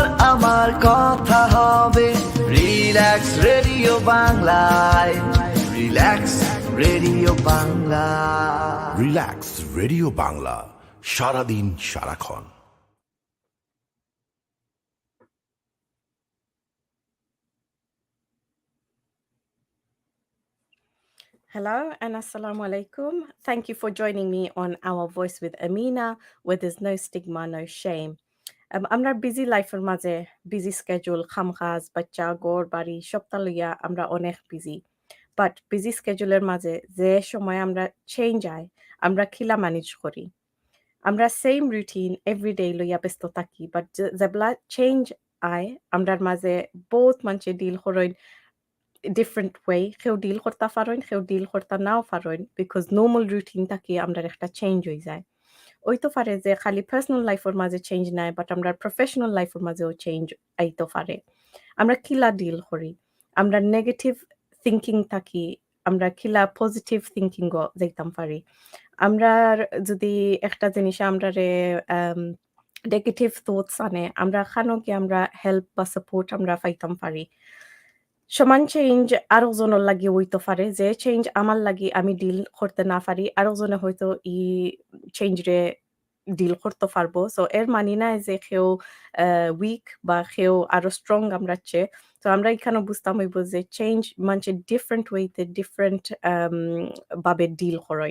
তোমার আমার কথা হবে রিল্যাক্স রেডিও বাংলায়, relax radio Bangla. Relax radio Bangla, সারাদিন সারাক্ষণ। Hello and assalamu alaikum. Thank you for joining me on Our Voice with Amina, where there's no stigma, no shame. আমরা busy লাইফের মাঝে বিজি স্কেজুল, খামকাজ, বাচ্চা, গড় বাড়ি সবটা লইয়া আমরা অনেক বিজি। বাট বিজি স্কেজুলের মাঝে যে সময় আমরা চেঞ্জ আয়, আমরা খিলা ম্যানেজ করি। আমরা সেম রুটিন এভরিডে লইয়া ব্যস্ত থাকি, বাট যেবেলা চেঞ্জ আয় আমরার মাঝে বহুত মানুষে ডিল করেন different way. কেউ ডিল করতে পারেন, কেউ ডিল করতে নাও পারেন, বিকজ নর্মাল রুটিন থাকি আমরা একটা চেঞ্জ হয়ে যায়। ওইতো পারে যে খালি পার্সোনাল লাইফের মাঝে চেঞ্জ নাই, বাট আমরা প্রফেশনাল লাইফের মাঝেও চেঞ্জ আইতো পারে। আমরা কিলা ডিল করি, আমরা নেগেটিভ থিঙ্কিং থাকি, আমরা কিলা পজিটিভ থিঙ্কিং যাইতাম পারি। আমরা যদি একটা জিনিস আমরা নেগেটিভ থটস আনে, আমরা খানো কি আমরা হেল্প বা সাপোর্ট আমরা পাইতাম পারি। সমান চেঞ্জ আরেকজনের লাগি হইতে পারে, যে চেঞ্জ আমার লাগি আমি ডিল করতে না পারি, আরেকজনে হয়তো ই চেঞ্জ রে ডিল করতে পারবো। সো এর মানি না যে কেউ উইক বা কেউ আরো স্ট্রং আমরা চেয়ে। তো আমরা এখানে বুঝতাম হইব যে চেঞ্জ মানুষের ডিফারেন্ট ওয়েতে ডিফারেন্ট ভাবে ডিল করে।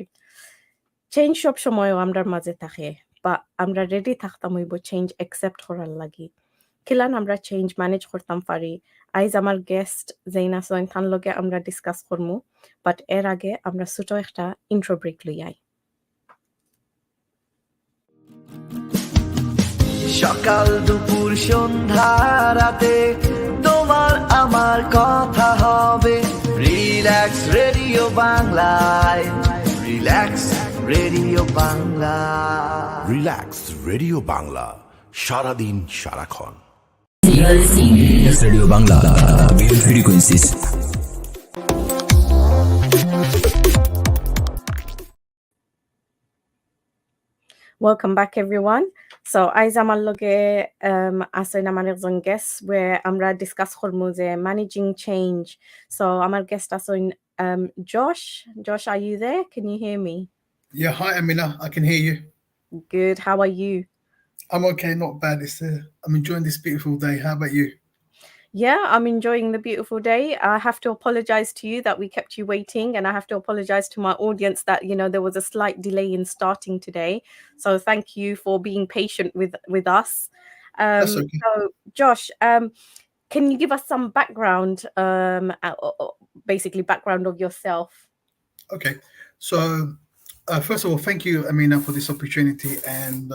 চেঞ্জ সব সময়ও আমরার মাঝে থাকে, বা আমরা রেডি থাকতাম হইব চেঞ্জ অ্যাকসেপ্ট করার লাগি। কিলান আমরা চেঞ্জ ম্যানেজ করতাম পারি। আইজ আমার গেস্ট যেইনা সইন তার লগে আমরা ডিসকাস করমু, বাট এর আগে আমরা ছোট একটা ইন্ট্রো ব্রেক লই আই। সকাল দুপুর সন্ধ্যা রাতে তোমার আমার কথা হবে রিল্যাক্স রেডিও বাংলায়, relax radio Bangla. Relax radio Bangla, সারাদিন সারাক্ষণ। Radio Bangla, frequencies. Welcome back, everyone. So, আইজ আমার লগে আসেন আমার একজন গেস্ট, where আমরা ডিসকাস করবো যে ম্যানেজিং চেঞ্জ। So, আমার গেস্ট আসেন Josh. Josh, are you there? Can you hear me? Yeah, hi Amina, I can hear you. Good. How are you? I'm okay, not bad. I'm enjoying this beautiful day. How about you? Yeah, I'm enjoying the beautiful day. I have to apologize to you that we kept you waiting, and I have to apologize to my audience that, you know, there was a slight delay in starting today. So thank you for being patient with us. That's okay. So Josh, can you give us some background, basically background of yourself? Okay, so first of all, thank you, Amina, for this opportunity and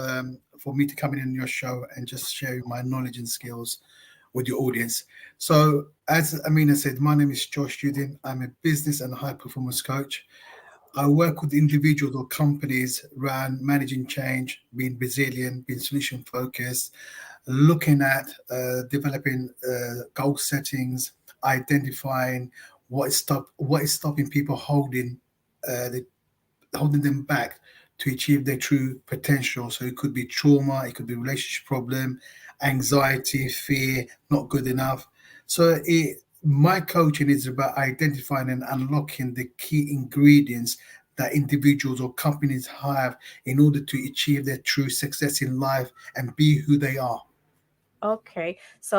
for me to come in on your show and just share my knowledge and skills with your audience. So, as Amina said, my name is Josh Udin. I'm a business and high performance coach. I work with individuals or companies around managing change, being resilient, being solution focused, looking at developing goal settings, identifying what is stopping people holding them back to achieve their true potential. So it could be trauma, it could be relationship problem, anxiety, fear, not good enough. So my coaching is about identifying and unlocking the key ingredients that individuals or companies have in order to achieve their true success in life and be who they are. Okay, so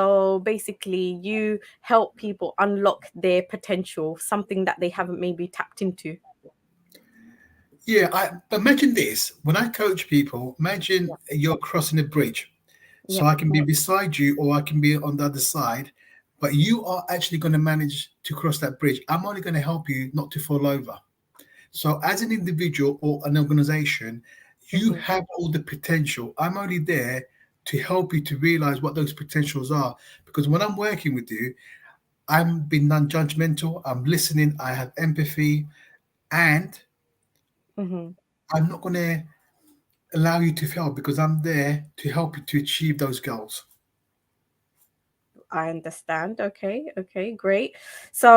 basically you help people unlock their potential, something that they haven't maybe tapped into. Yeah, imagine this. When I coach people, imagine you're crossing a bridge. So I can be beside you or I can be on the other side, but you are actually going to manage to cross that bridge. I'm only going to help you not to fall over. So as an individual or an organization, you have all the potential. I'm only there to help you to realize what those potentials are. Because when I'm working with you, I'm being non-judgmental, I'm listening, I have empathy, and I'm not going to allow you to fail because I'm there to help you to achieve those goals. I understand. Okay, great. So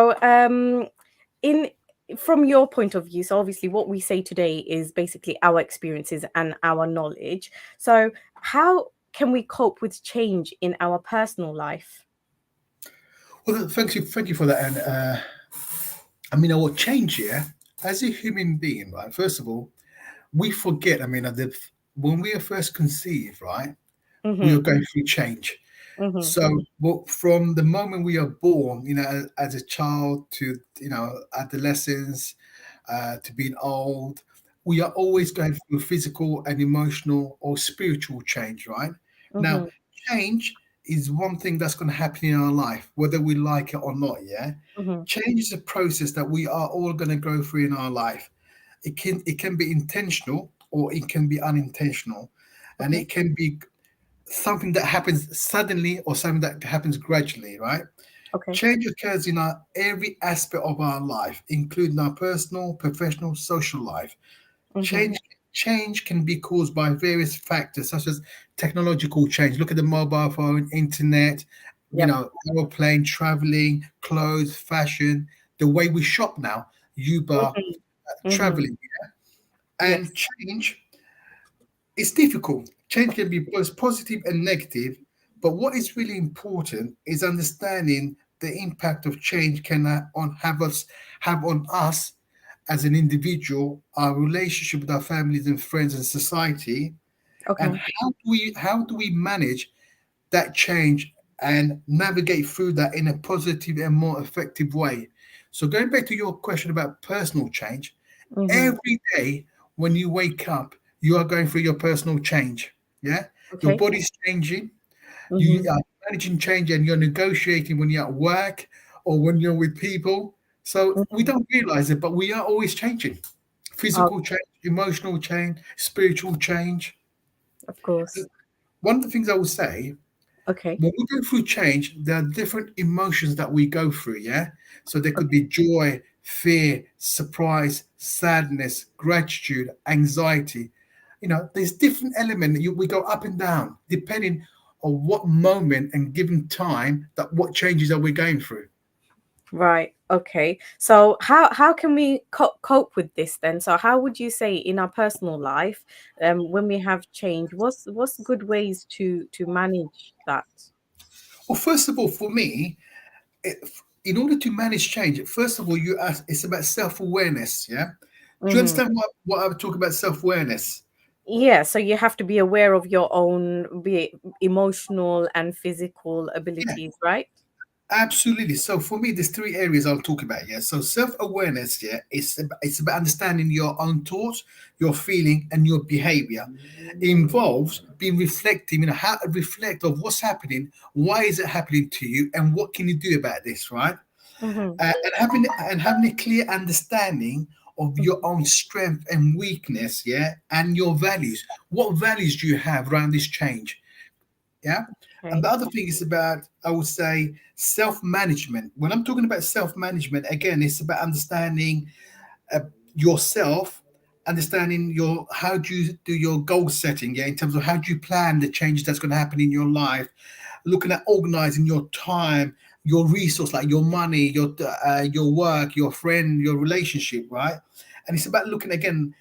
from your point of view, so obviously what we say today is basically our experiences and our knowledge. So how can we cope with change in our personal life? Well, thank you for that. And I mean, what change here as a human being, right? First of all, we forget. I mean, that when we are first conceived, right, we are going through change. So, well, from the moment we are born, as a child to adolescence, to being old, we are always going through physical and emotional or spiritual change, right? Now, change is one thing that's going to happen in our life, whether we like it or not. Yeah, change is a process that we are all going to go through in our life. It can be intentional or it can be unintentional, and it can be something that happens suddenly or something that happens gradually, right? Okay. Change occurs in every aspect of our life, including our personal, professional, social life. Change can be caused by various factors such as technological change. Look at the mobile phone, internet, Yep. aeroplane, traveling, clothes, fashion, the way we shop now, Uber, traveling. And Yes. change it's difficult. Change can be both positive and negative, but what is really important is understanding the impact of change can have on us as an individual, our relationship with our families and friends and society, Okay. and how do we manage that change and navigate through that in a positive and more effective way. So going back to your question about personal change, every day when you wake up, you are going through your personal change. Yeah. Your Okay. body's changing. You are managing change and you're negotiating when you're at work or when you're with people. So we don't realize it, but we are always changing. Oh, Physical change, emotional change, spiritual change. of course. One of the things I would say, Okay. when we go through change, there are different emotions that we go through. Yeah. So there could be joy, fear, surprise, sadness, gratitude, anxiety. There's different elements. We go up and down depending on what moment and given time that what changes are we going through. Right. Okay. So how can we cope with this then? So how would you say in our personal life, when we have change, what's good ways to manage that? Well, first of all, for me, in order to manage change, first of all, it's about self awareness. Yeah. Do you understand what I would talk about self awareness? Yeah, so you have to be aware of your own emotional and physical abilities, right? Absolutely. So for me, there's three areas I'll talk about. Yeah. So self-awareness, yeah, it's about understanding your own thoughts, your feeling, and your behavior. It involves being reflective, how to reflect of what's happening, why is it happening to you, and what can you do about this, right? Mm-hmm. And having a clear understanding of your own strength and weakness, yeah, and your values. What values do you have around this change? Yeah. And the Okay. other thing is about, I would say, self management. When I'm talking about self management, again, it's about understanding uh, yourself, understanding how do you do your goal setting, yeah, in terms of how do you plan the changes that's going to happen in your life, looking at organizing your time, your resource, like your money, your work, your friend, your relationship, right? And it's about looking again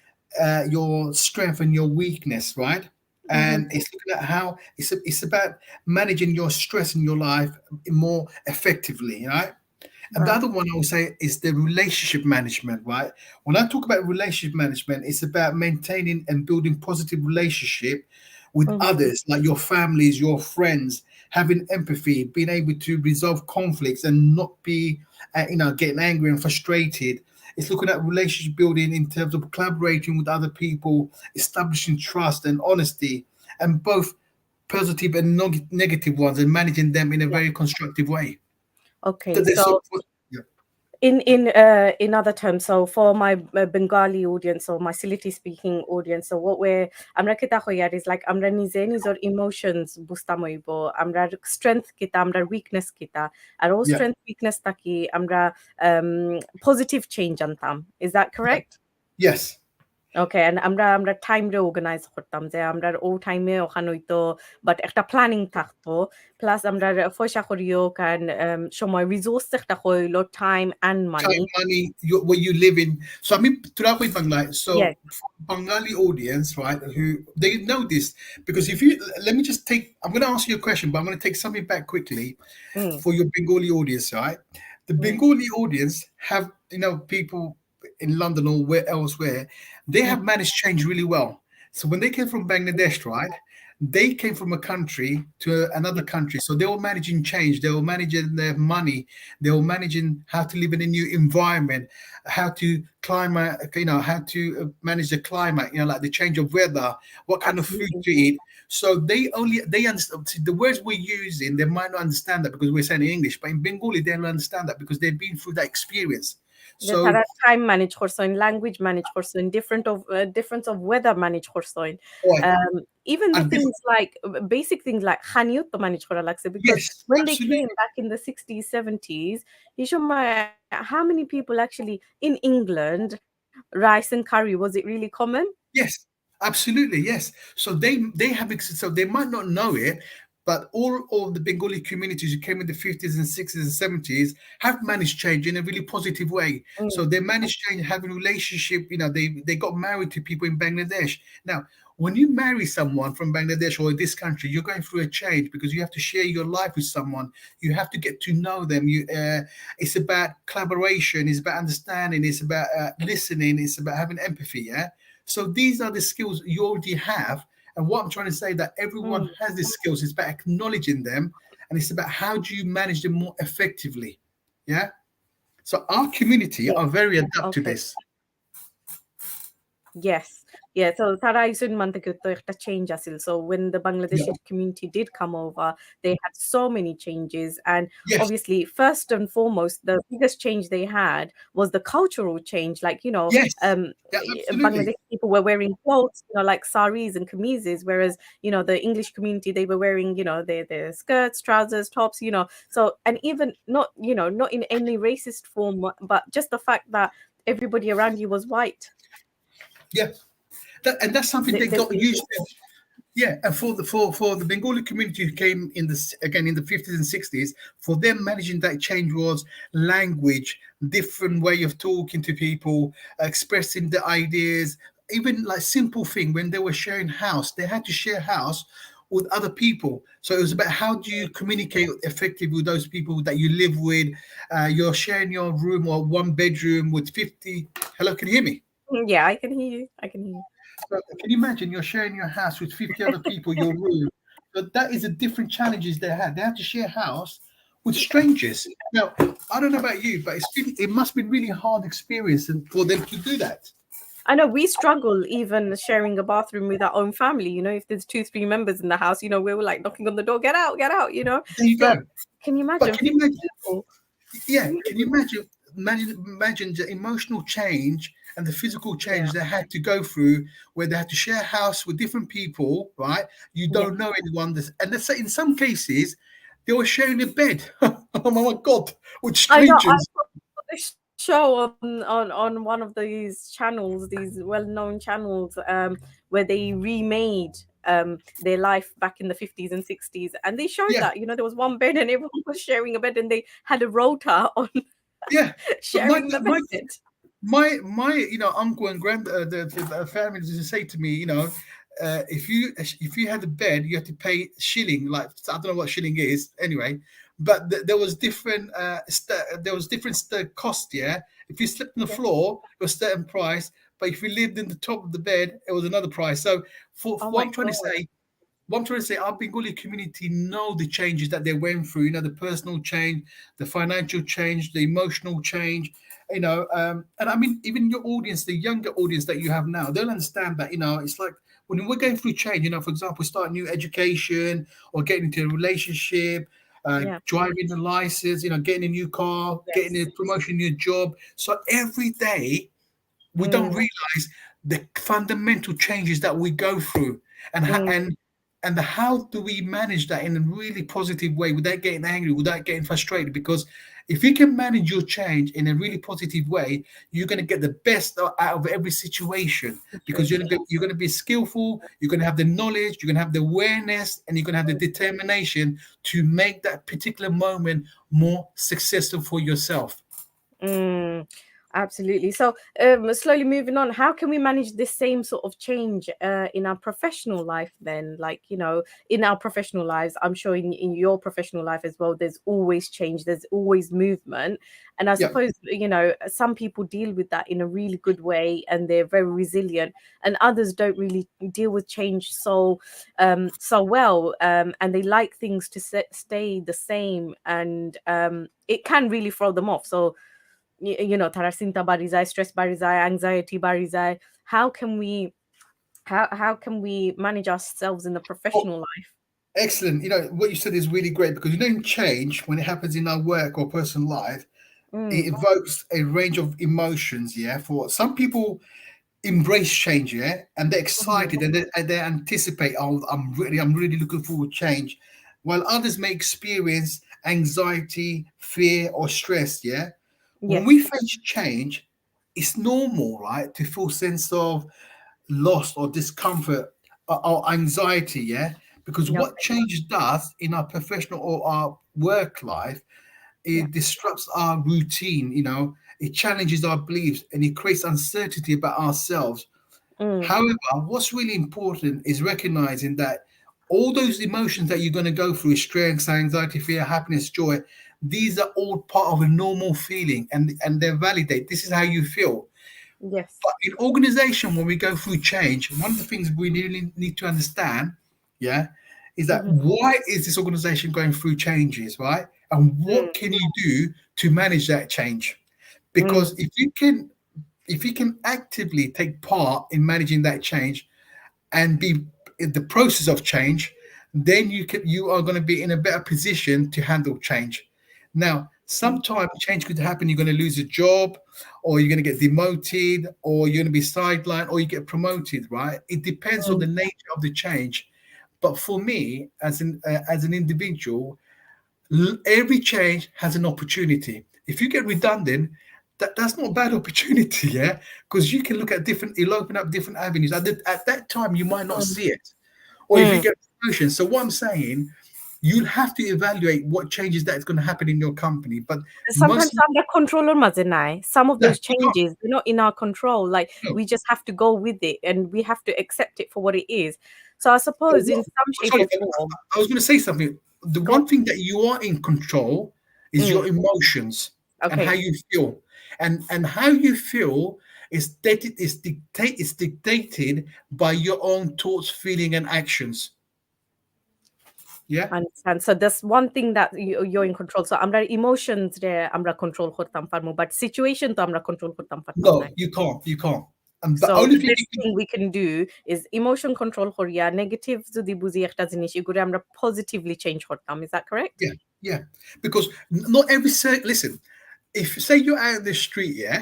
your strength and your weakness, right? Mm-hmm. And it's looking at how it's about managing your stress in your life more effectively, right? And the Right. other one I would say is the relationship management, right? When I talk about relationship management, it's about maintaining and building positive relationship with Mm-hmm. others, like your families, your friends, having empathy, being able to resolve conflicts and not be, getting angry and frustrated. It's looking at relationship building in terms of collaborating with other people, establishing trust and honesty, and both positive and negative ones, and managing them in a Yeah. very constructive way. Okay. That there's So yeah. in other terms, so for my Bengali audience or my Siliti speaking audience, so what we're আমরা কি তা হইয়ার is like আমরা নিজে নিজের emotions বুঝতাম হইব, আমরা strength কিতা, আমরা weakness কিতা, আর ও Yeah. strength weakness তাকি আমরা positive change আনতাম. Is that Yeah. correct? Yes. Okay, and আমরা টাইম রে অর্গানাইজ করতাম যে আমরার ও টাইমে ওখানে হইতো বাট একটা প্ল্যানিং থাকতো। প্লাস আমরার পয়সা কড়িও কারণ সময় রিসোর্স একটা হইলো time and money. Time, money, where you live in. So I mean, to that with Bangla. So yes, for Bengali audience, right? Who they know this because if you let me just take. I'm going to ask you a question, but I'm going to take something back quickly hmm, for your Bengali audience, right? The hmm, Bengali audience have people in London or where elsewhere. They hmm, have managed change really well. So when they came from Bangladesh, right? They came from a country to another yes, country. So they were managing change. They were managing their money. They were managing how to live in a new environment, how to climate, how to manage the climate, like the change of weather, what kind of food absolutely. to eat. So they understand see, the words we're using. They might not understand that because we're saying in English, but in Bengali they'll understand that because they've been through that experience. যে So তারা time manage করছেন, language manage করছেন, difference of weather manage করছেন। boy, Um, even the and things like basic things like খানিও তো manage করা লাগছে because yes, when they absolutely. came back in the 60s, 70s, এই সময় how many people actually in England rice and curry, was it really common? Yes, absolutely. Yes. So they have so they might not know it, but all of the Bengali communities who came in the 50s and 60s and 70s have managed change in a really positive way. Mm, So they managed change, having relationship. They got married to people in Bangladesh. Now, when you marry someone from Bangladesh or this country, you're going through a change because you have to share your life with someone. You have to get to know them. It's about collaboration. It's about understanding. It's about listening. It's about having empathy. Yeah. So these are the skills you already have. And what I'm trying to say that everyone mm, has these skills. It's about acknowledging them, and it's about how do you manage them more effectively. Yeah. So our community yeah, are very adept to okay. this. Yes. Yeah, so তারা আইসন মান থেকে তো একটা change আছিল. So when the Yeah. Bangladeshi community did come over, they had so many changes. And Yes. obviously, first and foremost, the biggest change they had was the cultural change. Like, Yes. Yeah. Absolutely. Bangladeshi people were wearing clothes, like saris and kamises, whereas, the English community, they were wearing, their skirts, trousers, tops. So, and even not in any racist form, but just the fact that everybody around you was white. Yeah. And that's something They, they they, got used to. Yeah, and for the Bengali community who came in the 50s and 60s, for them managing that change was language, different way of talking to people, expressing the ideas, even like simple thing when they were sharing house, they had to share house with other people. So it was about how do you communicate effectively with those people that you live with. You're sharing your room or one bedroom with 50. Hello, can you hear me? Yeah, I can hear you. I can hear you. So can you imagine you're sharing your house with 50 other people, your room? So that is the different challenges they had. They had to share house with strangers. Now, I don't know about you, but it must be really hard experience for them to do that. I know we struggle even sharing a bathroom with our own family. If there's two, three members in the house, we were like knocking on the door, get out. There you But go. can you But imagine can you 50 imagine? people? Yeah, can you imagine the emotional change and the physical Yeah, change they had to go through, where they had to share a house with different people, right? You yeah. don't know anyone, and they say in some cases they were sharing a bed. Oh my god, with I know. I strangers. saw this show on one of these channels, these well-known channels, where they remade their life back in the 50s and 60s, and they showed Yeah, that there was one bed and everyone was sharing a bed, and they had a rota on yeah. But sharing the bed. my uncle and the family used to say to me, if you had a bed, you had to pay shilling. Like I don't know what shilling is anyway, but there was different cost. Yeah, if you slept on the Yeah. floor, it was a certain price, but if you lived in the top of the bed, it was another price. So for Oh what my I'm trying to god. say, our Bengali community know the changes that they went through, the personal change, the financial change, the emotional change, and I mean, even your audience, the younger audience that you have now, they'll understand that, it's like when we're going through change, for example, start new education or getting into a relationship, Yeah. driving a license, getting a new car, getting a Yes. promotion, new job. So every day we don't Mm, realize the fundamental changes that we go through and mm, and and how do we manage that in a really positive way without getting angry, without getting frustrated? Because if you can manage your change in a really positive way, you're going to get the best out of every situation, because Situation. you're going to be skillful, you're going to have the knowledge, you're going to have the awareness, and you're going to have the determination to make that particular moment more successful for yourself. Mm, absolutely. So, slowly moving on, how can we manage this same sort of change in our professional life then? Like, you know, in our professional lives, I'm sure in your professional life as well, there's always change, there's always movement. And I Yeah. suppose, you know, some people deal with that in a really good way and they're very resilient, and others don't really deal with change so well, and they like things to stay the same, and it can really throw them off. So, you know, তারা চিন্তা বাড়ি যায়, stress বাড়ি যায়, anxiety বাড়ি যায়. How can we how can we manage ourselves in the Oh, professional life? excellent. You know, what you said is really great, because you know, change, when it happens in our work or personal life, it Mm, evokes a range of emotions. Yeah, for some people, embrace change, yeah, and they're mhm. excited, and they anticipate. Oh, I'm really looking forward to change. While others may experience anxiety, fear, or stress. Yeah, when we Yes. face change, it's normal, right, to feel sense of loss or discomfort, or anxiety. Yeah, because what Okay. change does in our professional or our work life, Yeah. it disrupts our routine, you know, it challenges our beliefs, and it creates uncertainty about ourselves. Mm, However, what's really important is recognizing that all those emotions that you're going to go through, stress, anxiety, fear, happiness, joy, these are all part of a normal feeling, and they're validate. This is how you feel. yes. But in organization, when we go through change, one of the things we really need to understand, yeah, is that Mhm. why is this organization going through changes, right? And Mm, what can you do to manage that change? mm, Because if you can actively take part in managing that change and be in the process of change, then you are going to be in a better position to handle change. Now, mm, sometimes change could happen. You're going to lose a job, or you're going to get demoted, or you're going to be sidelined, or you get promoted. Right? It depends on mm. the nature of the change. But for me, as an individual, every change has an opportunity. If you get redundant, that's not a bad opportunity, yeah, because you can look at different. It'll open up different avenues. At that time, you might not Mm, see it, or if you mm. get promotion. So what I'm saying, you'll have to evaluate what changes that is going to happen in your company. But Sometimes most, আমরা control মাঝে নাই. Some of no, those you can't. changes, they're not in our control. Like, No. we just have to go with it and we have to accept it for what it is. So I Oh, suppose in what, some shape sorry, or form. I was going to say something. The Go on. one thing that you are in control is Mm, your emotions and how okay. you feel, and how you feel is dictated by your own thoughts, feeling, and actions. Yeah. I understand. So that's one thing that you're in control. So আমরা emotions রে আমরা control করতাম পারমু, but situation তো আমরা control করতাম পারতাম না। No, you can't. You can't. And the So only the thing you best can, thing we can do is emotion control করিয়া negative যদি বুঝি একটা জিনিস এগুলো আমরা positively change করতাম। Is that correct? yeah, yeah, because not every listen. If say you're out in the street, yeah,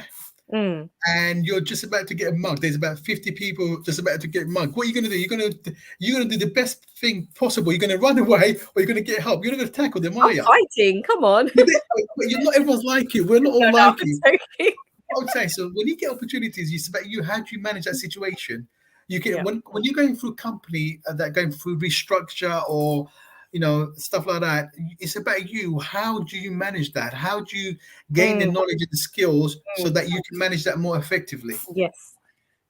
Mm. and you're just about to get mugged. There's about 50 people just about to get mugged. What are you going to do? You're going to do the best thing possible. You're going to run away, or you're going to get help. You're not going to tackle them, I'm are you? fighting. Come on. You're not everyone's like you. We're not No, all no, like it's you. okay. I would say so. When you get opportunities, it's about you. How do you manage that situation? You can Yeah. when you're going through company that going through restructure, or stuff like that. It's about you. How do you manage that? How do you gain the Mm, knowledge and the skills so mm. that you can manage that more effectively? Yes.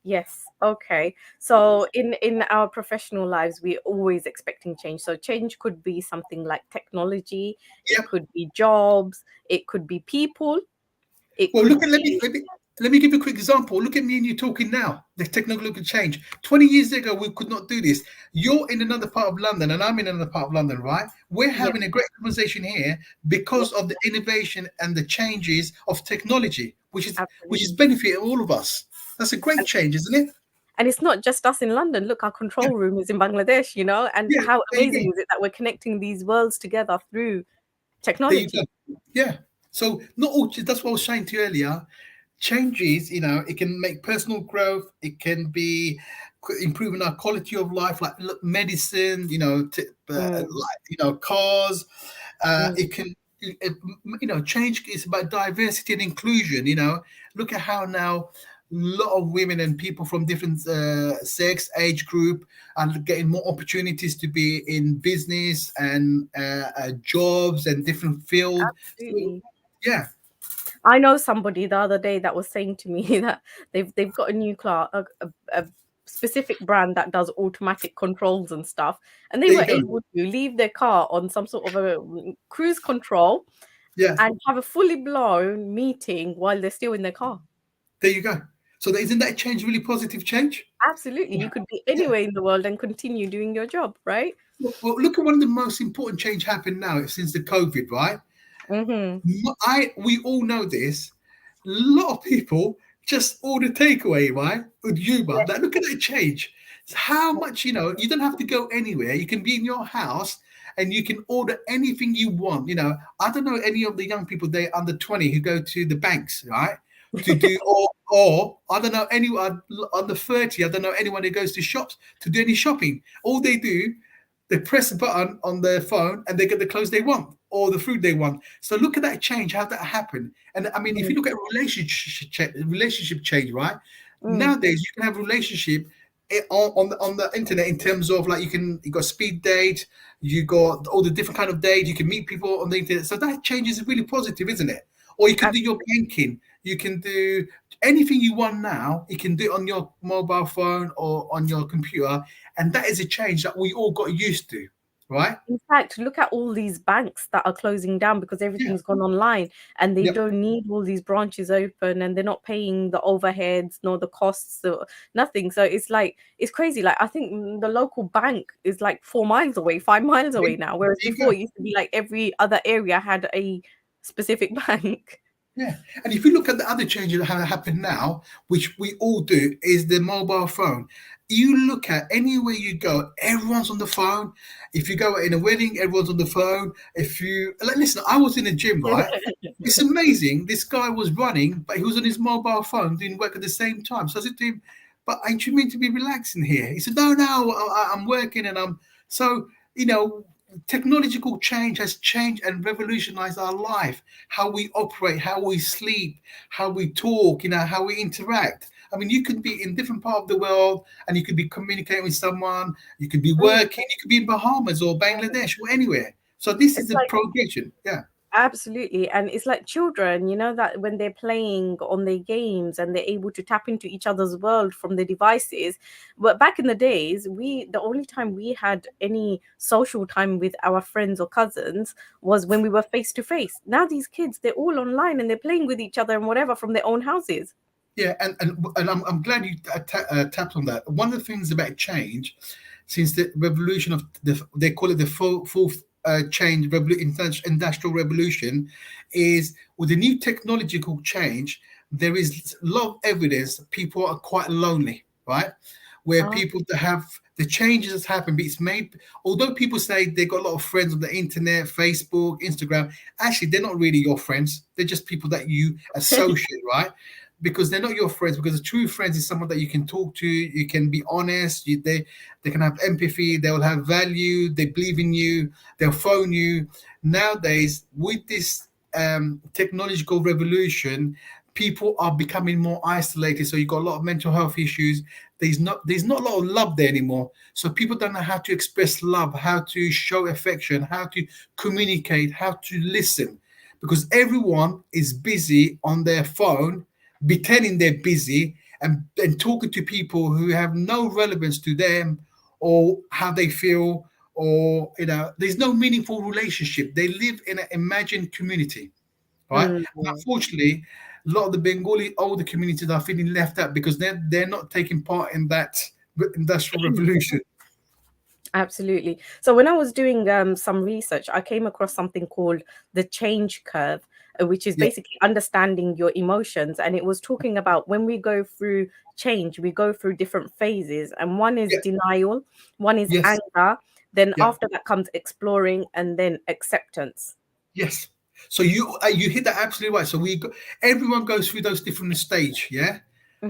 Yes. Okay. So in our professional lives, we're always expecting change. So change could be something like technology, it Yep. could be jobs, it could be people, it Well, could look at be let me give you a quick example. Look at me and you talking now. The technological change. 20 years ago, we could not do this. You're in another part of London, and I'm in another part of London, right? We're yeah, having a great conversation here yeah, because of the innovation and the changes of technology, which is absolutely. benefiting all of us. That's a great And, change, isn't it? and it's not just us in London. Look, our Yeah, control room is in Bangladesh, you know, and yeah. how There you amazing go. is it that we're connecting these worlds together through There you technology? go. Yeah. So not all. That's what I was saying to you earlier. changes, it can make personal growth. It can be improving our quality of life, like look, medicine, Mm, cars. mm. It can, change is about diversity and inclusion. Look at how now a lot of women and people from different sex, age group are getting more opportunities to be in business and jobs and different field. So, Absolutely. yeah, I know somebody the other day that was saying to me that they've got a new car, a specific brand that does automatic controls and stuff, and they there you were go. able to leave their car on some sort of a cruise control Yeah, and have a fully blown meeting while they're still in their car. there you go. So isn't that change really positive change? Absolutely, you could be Yeah. anywhere in the world and continue doing your job, right? Well, look at one of the most important change happened now since the COVID, right? Mm-hmm. We all know this. A lot of people just order takeaway, right? With Uber. Now look at that change. It's how much, you don't have to go anywhere. You can be in your house and you can order anything you want. I don't know any of the young people they under 20 who go to the banks, right? To do or I don't know anyone under 30, I don't know anyone who goes to shops to do any shopping. All they do, they press a button on their phone and they get the clothes they want or the food they want. So look at that change, how that happened. And I mean, if you look at relationship change, right? Mm. Nowadays you can have relationship on the internet in terms of like you got speed date, you got all the different kind of date, you can meet people on the internet. So that change is really positive, isn't it? Or you can do your banking, you can do anything you want now, you can do it on your mobile phone or on your computer, and that is a change that we all got used to, right? In fact, look at all these banks that are closing down because Yeah, everything's gone online and they yep, don't need all these branches open and they're not paying the overheads nor the costs or nothing. So it's like, it's crazy. Like, I think the local bank is like 4 miles away, 5 miles there away now, whereas you before go. it used to be like every other area had a specific bank. Yeah, and if you look at the other changes that have happened now, which we all do, is the mobile phone. You look at anywhere you go, everyone's on the phone. If you go in a wedding, everyone's on the phone. If you like, listen, I was in a gym, right? It's amazing. This guy was running, but he was on his mobile phone doing work at the same time. So I said to him, "But ain't you meant to be relaxing here?" He said, "No, I'm working, and I'm so you know." Technological change has changed and revolutionized our life, how we operate, how we sleep, how we talk, how we interact. I mean, you could be in different part of the world and you could be communicating with someone, you could be Mm. working, you could be in Bahamas or Bangladesh or anywhere. So this is It's the like, progression. Yeah. absolutely. And it's like children, that when they're playing on their games and they're able to tap into each other's world from the devices. But back in the days, the only time we had any social time with our friends or cousins was when we were face to face. Now these kids, they're all online and they're playing with each other and whatever from their own houses. Yeah, and I'm glad you tapped on that. One of the things about change, since the revolution of they call it the fourth change, industrial revolution, is with the new technological change, there is a lot of evidence that people are quite lonely, right? Where Oh. people that have the changes that's happened, but it's made. Although people say they got a lot of friends on the internet, Facebook, Instagram, actually they're not really your friends. They're just people that you associate, right? Because they're not your friends. Because a true friends is someone that you can talk to, you can be honest, they can have empathy, they will have value, they believe in you, they'll phone you. Nowadays, with this technological revolution, people are becoming more isolated. So you've got a lot of mental health issues. There's not a lot of love there anymore. So people don't know how to express love, how to show affection, how to communicate, how to listen, because everyone is busy on their phone pretending they're busy and talking to people who have no relevance to them or how they feel, or there's no meaningful relationship. They live in an imagined community, right? Mm. And unfortunately, a lot of the Bengali older communities are feeling left out because they're not taking part in that industrial revolution. Absolutely. So when I was doing some research, I came across something called the change curve, which is Yeah, basically understanding your emotions. And it was talking about when we go through change, we go through different phases. And one is yeah, denial, one is yes, anger, then yeah, after that comes exploring, and then acceptance. yes. So you hit that absolutely right. So everyone goes through those different stage, yeah.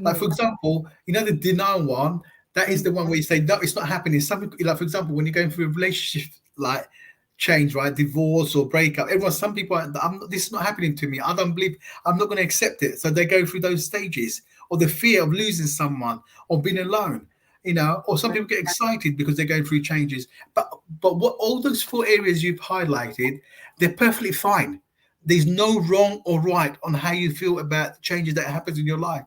Like for example, the denial one. That is the one where you say no, it's not happening. Something like, for example, when you're going through a relationship like change, right, divorce or breakup. Some people are, this is not happening to me. I don't believe. I'm not going to accept it. So they go through those stages, or the fear of losing someone, or being alone. Or some people get excited because they're going through changes. But what all those 4 areas you've highlighted, they're perfectly fine. There's no wrong or right on how you feel about changes that happens in your life,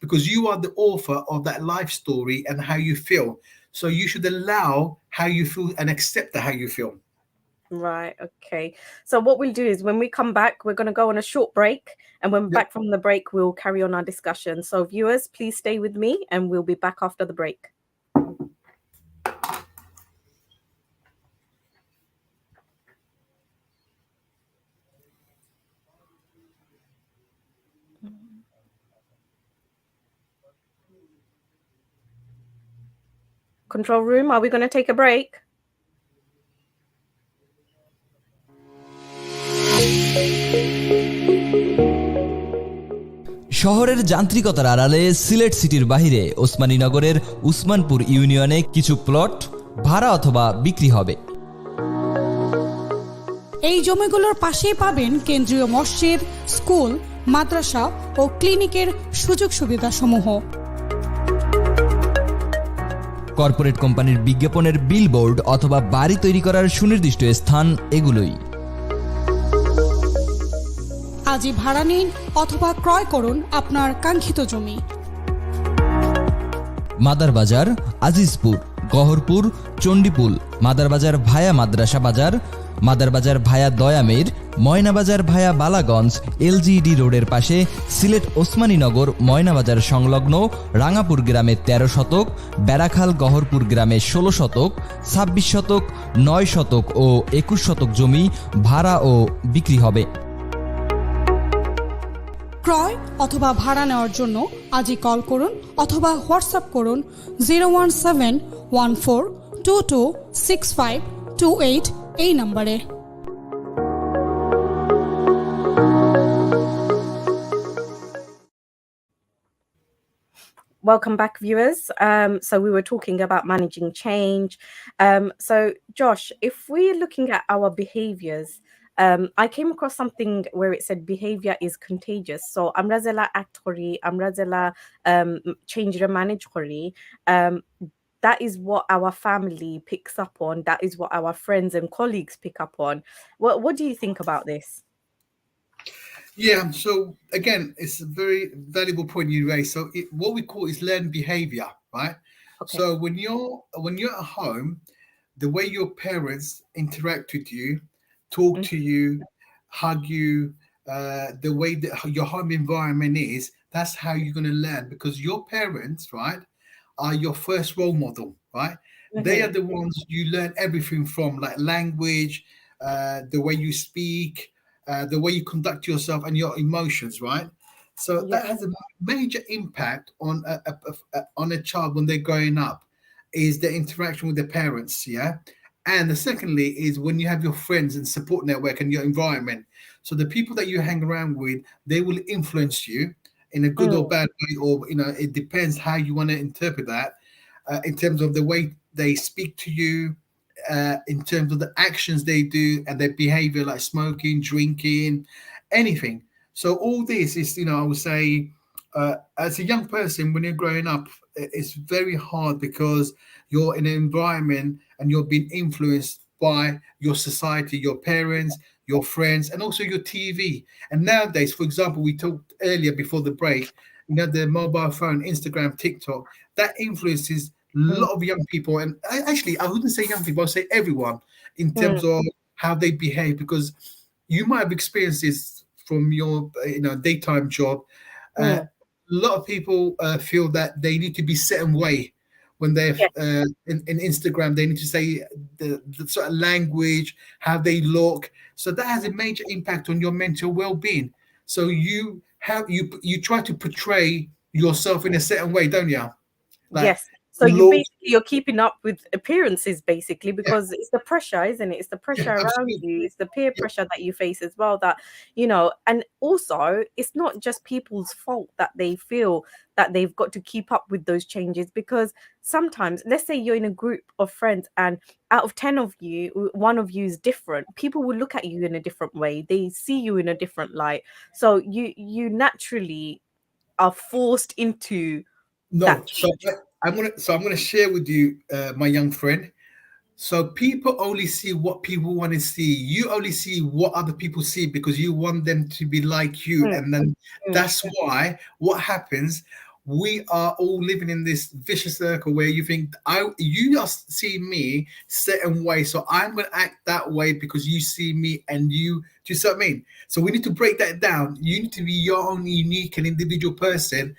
because you are the author of that life story and how you feel. So you should allow how you feel and accept how you feel. Right. Okay. So what we'll do is when we come back, we're going to go on a short break. And when we're back from the break, we'll carry on our discussion. So viewers, please stay with me and we'll be back after the break. Control room, are we going to take a break? শহরের যান্ত্রিকতার আড়ালে সিলেট সিটির বাইরে ওসমানীনগরের উসমানপুর ইউনিয়নে কিছু plot ভাড়া অথবা বিক্রি হবে। এই জমিগুলোর পাশেই পাবেন কেন্দ্রীয় মসজিদ, স্কুল, মাদ্রাসা ও ক্লিনিকের সুযোগ সুবিধাসমূহ। কর্পোরেট কোম্পানির বিজ্ঞাপনের বিলবোর্ড অথবা বাড়ি তৈরি করার সুনির্দিষ্ট স্থান এগুলোই। আজই ভাড়া নিন অথবা ক্রয় করুন আপনার কাঙ্ক্ষিত জমি। মাদারবাজার, আজিজপুর, গহরপুর, চণ্ডীপুল, মাদারবাজার ভায়া মাদ্রাসা বাজার, মাদারবাজার ভায়া দয়ামের, ময়নাবাজার ভায়া বালাগঞ্জ এলজিইডি রোডের পাশে সিলেট ওসমানীনগর ময়নাবাজার সংলগ্ন রাঙাপুর গ্রামে 13 শতক, বেড়াখাল গহরপুর গ্রামে 16 শতক, 26 শতক, 9 শতক ও 21 শতক জমি ভাড়া ও বিক্রি হবে। ক্রয় অথবা ভাড়া নেওয়ার জন্য আজই কল করুন অথবা হোয়াটসঅ্যাপ করুন 01714226528 এই নম্বরে। Welcome back, viewers. So we were talking about managing change. So Josh, if we're looking at our behaviors, I came across something where it said behavior is contagious. So amrazela act kori, amrazela change or manage kori. That is what our family picks up on. That is what our friends and colleagues pick up on. What do you think about this? Yeah, so again, it's a very valuable point you raise. So what we call is learned behavior, right? Okay. So when you're at home, the way your parents interact with you, talk to you, hug you, the way that your home environment is, that's how you're going to learn, because your parents, right, are your first role model, right? They are the ones you learn everything from, like language, the way you speak, the way you conduct yourself and your emotions, right? So that has a major impact on a child when they're growing up, is the interaction with their parents, yeah? And the secondly is when you have your friends and support network and your environment. So the people that you hang around with, they will influence you in a good or bad way, or it depends how you want to interpret that, in terms of the way they speak to you, in terms of the actions they do and their behavior, like smoking, drinking, anything. So all this is, I would say, as a young person, when you're growing up, it's very hard because you're in an environment and you're being influenced by your society, your parents, your friends, and also your TV. And nowadays, for example, we talked earlier before the break, the mobile phone, Instagram, TikTok, that influences a lot of young people. And actually, I wouldn't say young people, I'd say everyone, in terms of how they behave, because you might have experienced this from your daytime job. A lot of people feel that they need to be certain way when they're in Instagram. They need to say the sort of language, how they look. So that has a major impact on your mental well-being. So you try to portray yourself in a certain way, don't you? Like, Yes. So laws. you're keeping up with appearances basically, Yeah, because it's the pressure, isn't it? It's the yeah, pressure around absolutely. you, it's the peer Yeah, pressure that you face as well, that, and also it's not just people's fault that they feel that they've got to keep up with those changes, because sometimes, let's say you're in a group of friends and out of 10 of you, one of you is different. People will look at you in a different way. They see you in a different light. So you naturally are forced into that no. So change. I'm gonna share with you, my young friend. So people only see what people want to see. You only see what other people see because you want them to be like you. Mm, And then mm, that's why what happens, we are all living in this vicious circle where you think you just see me certain way. So I'm gonna act that way because you see me and you, do you see what I mean? So we need to break that down. You need to be your own unique and individual person.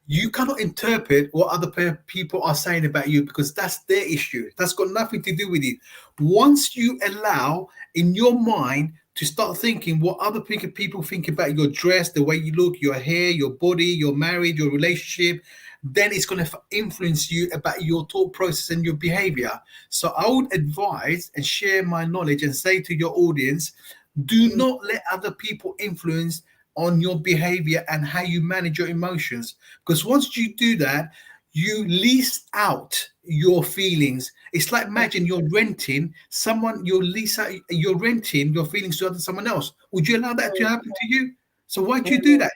You cannot interpret what other people are saying about you because that's their issue. That's got nothing to do with you. Once you allow in your mind to start thinking what other people think about your dress, the way you look, your hair, your body, your marriage, your relationship, then it's going to influence you about your thought process and your behavior. So I would advise and share my knowledge and say to your audience, do mm. not let other people influence on your behavior and how you manage your emotions. Because once you do that, you lease out your feelings. It's like, imagine you're renting someone, you're renting your feelings to someone else. Would you allow that to happen to you? So why do you do that?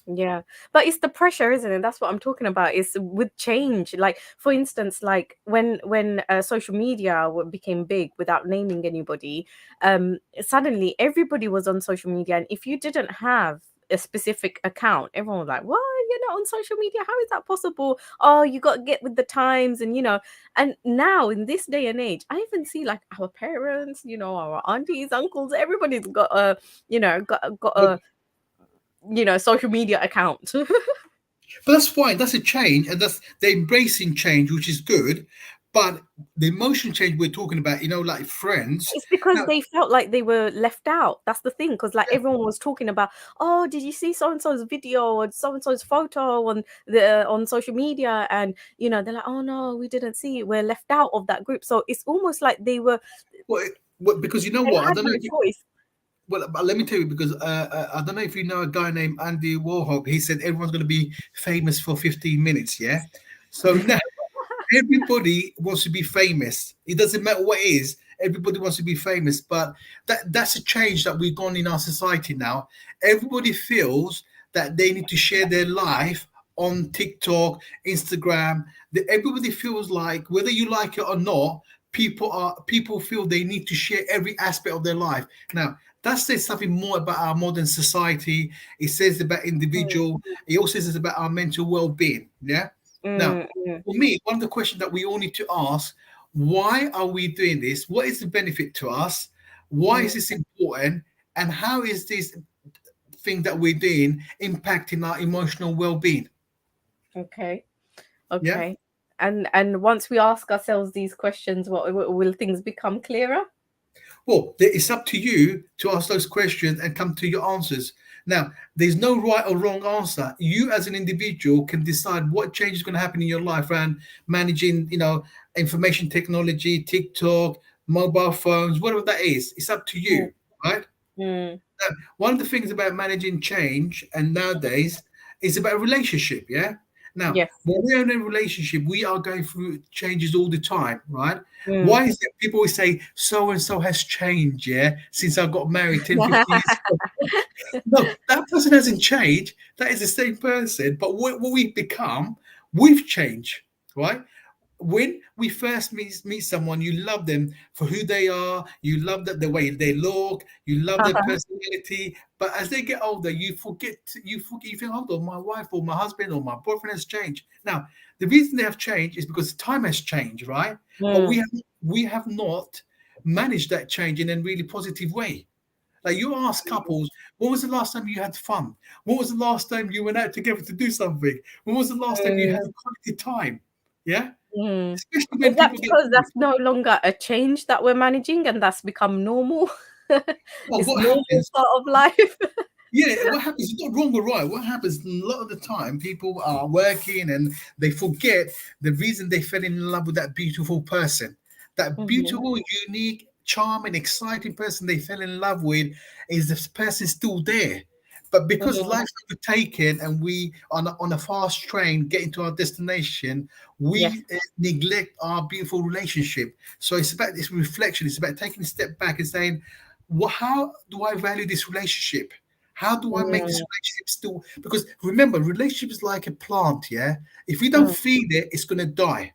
Yeah, but it's the pressure, isn't it? That's what I'm talking about. Is with change. Like, for instance, like when social media became big, without naming anybody, suddenly everybody was on social media, and if you didn't have a specific account, everyone was like, "What? You're not on social media? How is that possible? Oh, you got to get with the times." And and now in this day and age, I even see like our parents, our aunties, uncles, everybody's got a, got But a social media account. that's fine. That's a change, and that's they're embracing change, which is good. But the emotion change we're talking about, like friends. It's because Now, they felt like they were left out. That's the thing, because like everyone was talking about, oh, did you see so and so's video or so and so's photo on social media? And they're like, oh no, we didn't see it. We're left out of that group. So it's almost like well, because you know they what? I had don't know no if you, choice. well, but let me tell you, because I don't know if you know a guy named Andy Warhol. He said everyone's going to be famous for 15 minutes. Yeah. So now everybody wants to be famous. It doesn't matter what it is. Everybody wants to be famous. But that's a change that we've gone in our society now. Everybody feels that they need to share their life on TikTok, Instagram. Everybody feels like, whether you like it or not, people feel they need to share every aspect of their life. Now, that says something more about our modern society. It says about Mm, individual. It also says about our mental well-being. Yeah. Now, mm, mm, for me, one of the questions that we all need to ask: why are we doing this? What is the benefit to us? Why mm. is this important? And how is this thing that we're doing impacting our emotional well-being? Okay. Yeah. Okay. And once we ask ourselves these questions, what will things become clearer? Well, it's up to you to ask those questions and come to your answers. Now, there's no right or wrong answer. You, as an individual, can decide what change is going to happen in your life around managing, information technology, TikTok, mobile phones, whatever that is. It's up to Mm, you, right? mm. One of the things about managing change and nowadays is about relationship. Yeah. Now, Yes. when we're in a relationship, we are going through changes all the time, right? Mm. Why is it people always say so and so has changed, yeah, since I got married 10, 15 years ago? No, that person hasn't changed. That is the same person, but what we've become, we've changed, right? When we first meet someone, you love them for who they are, you love that the way they look, you love their personality. But as they get older, you think, hold on, my wife or my husband or my boyfriend has changed. Now, the reason they have changed is because time has changed, right? But Mm. we have not managed that change in a really positive way. Like, you ask couples, when was the last time you had fun? When was the last time you went out together to do something? When was the last time you had Mm. a quality time? Yeah. Mm. Especially Is when that people get because married. that's no longer a change that we're managing and that's become normal? Well, It's what normal happens? part of life. Yeah, what happens is not wrong or right. What happens a lot of the time, people are working and they forget the reason they fell in love with that beautiful person, that Mhm. beautiful, unique, charming, exciting person they fell in love with is this person still there. But because Mhm. life's overtaken and we on a fast train getting to our destination, Yes. we neglect our beautiful relationship. So it's about this reflection. It's about taking a step back and saying, well, how do I value this relationship? How do I make this Mm, relationship still? Because remember, relationship is like a plant. Yeah, if we don't mm, feed it, it's gonna die.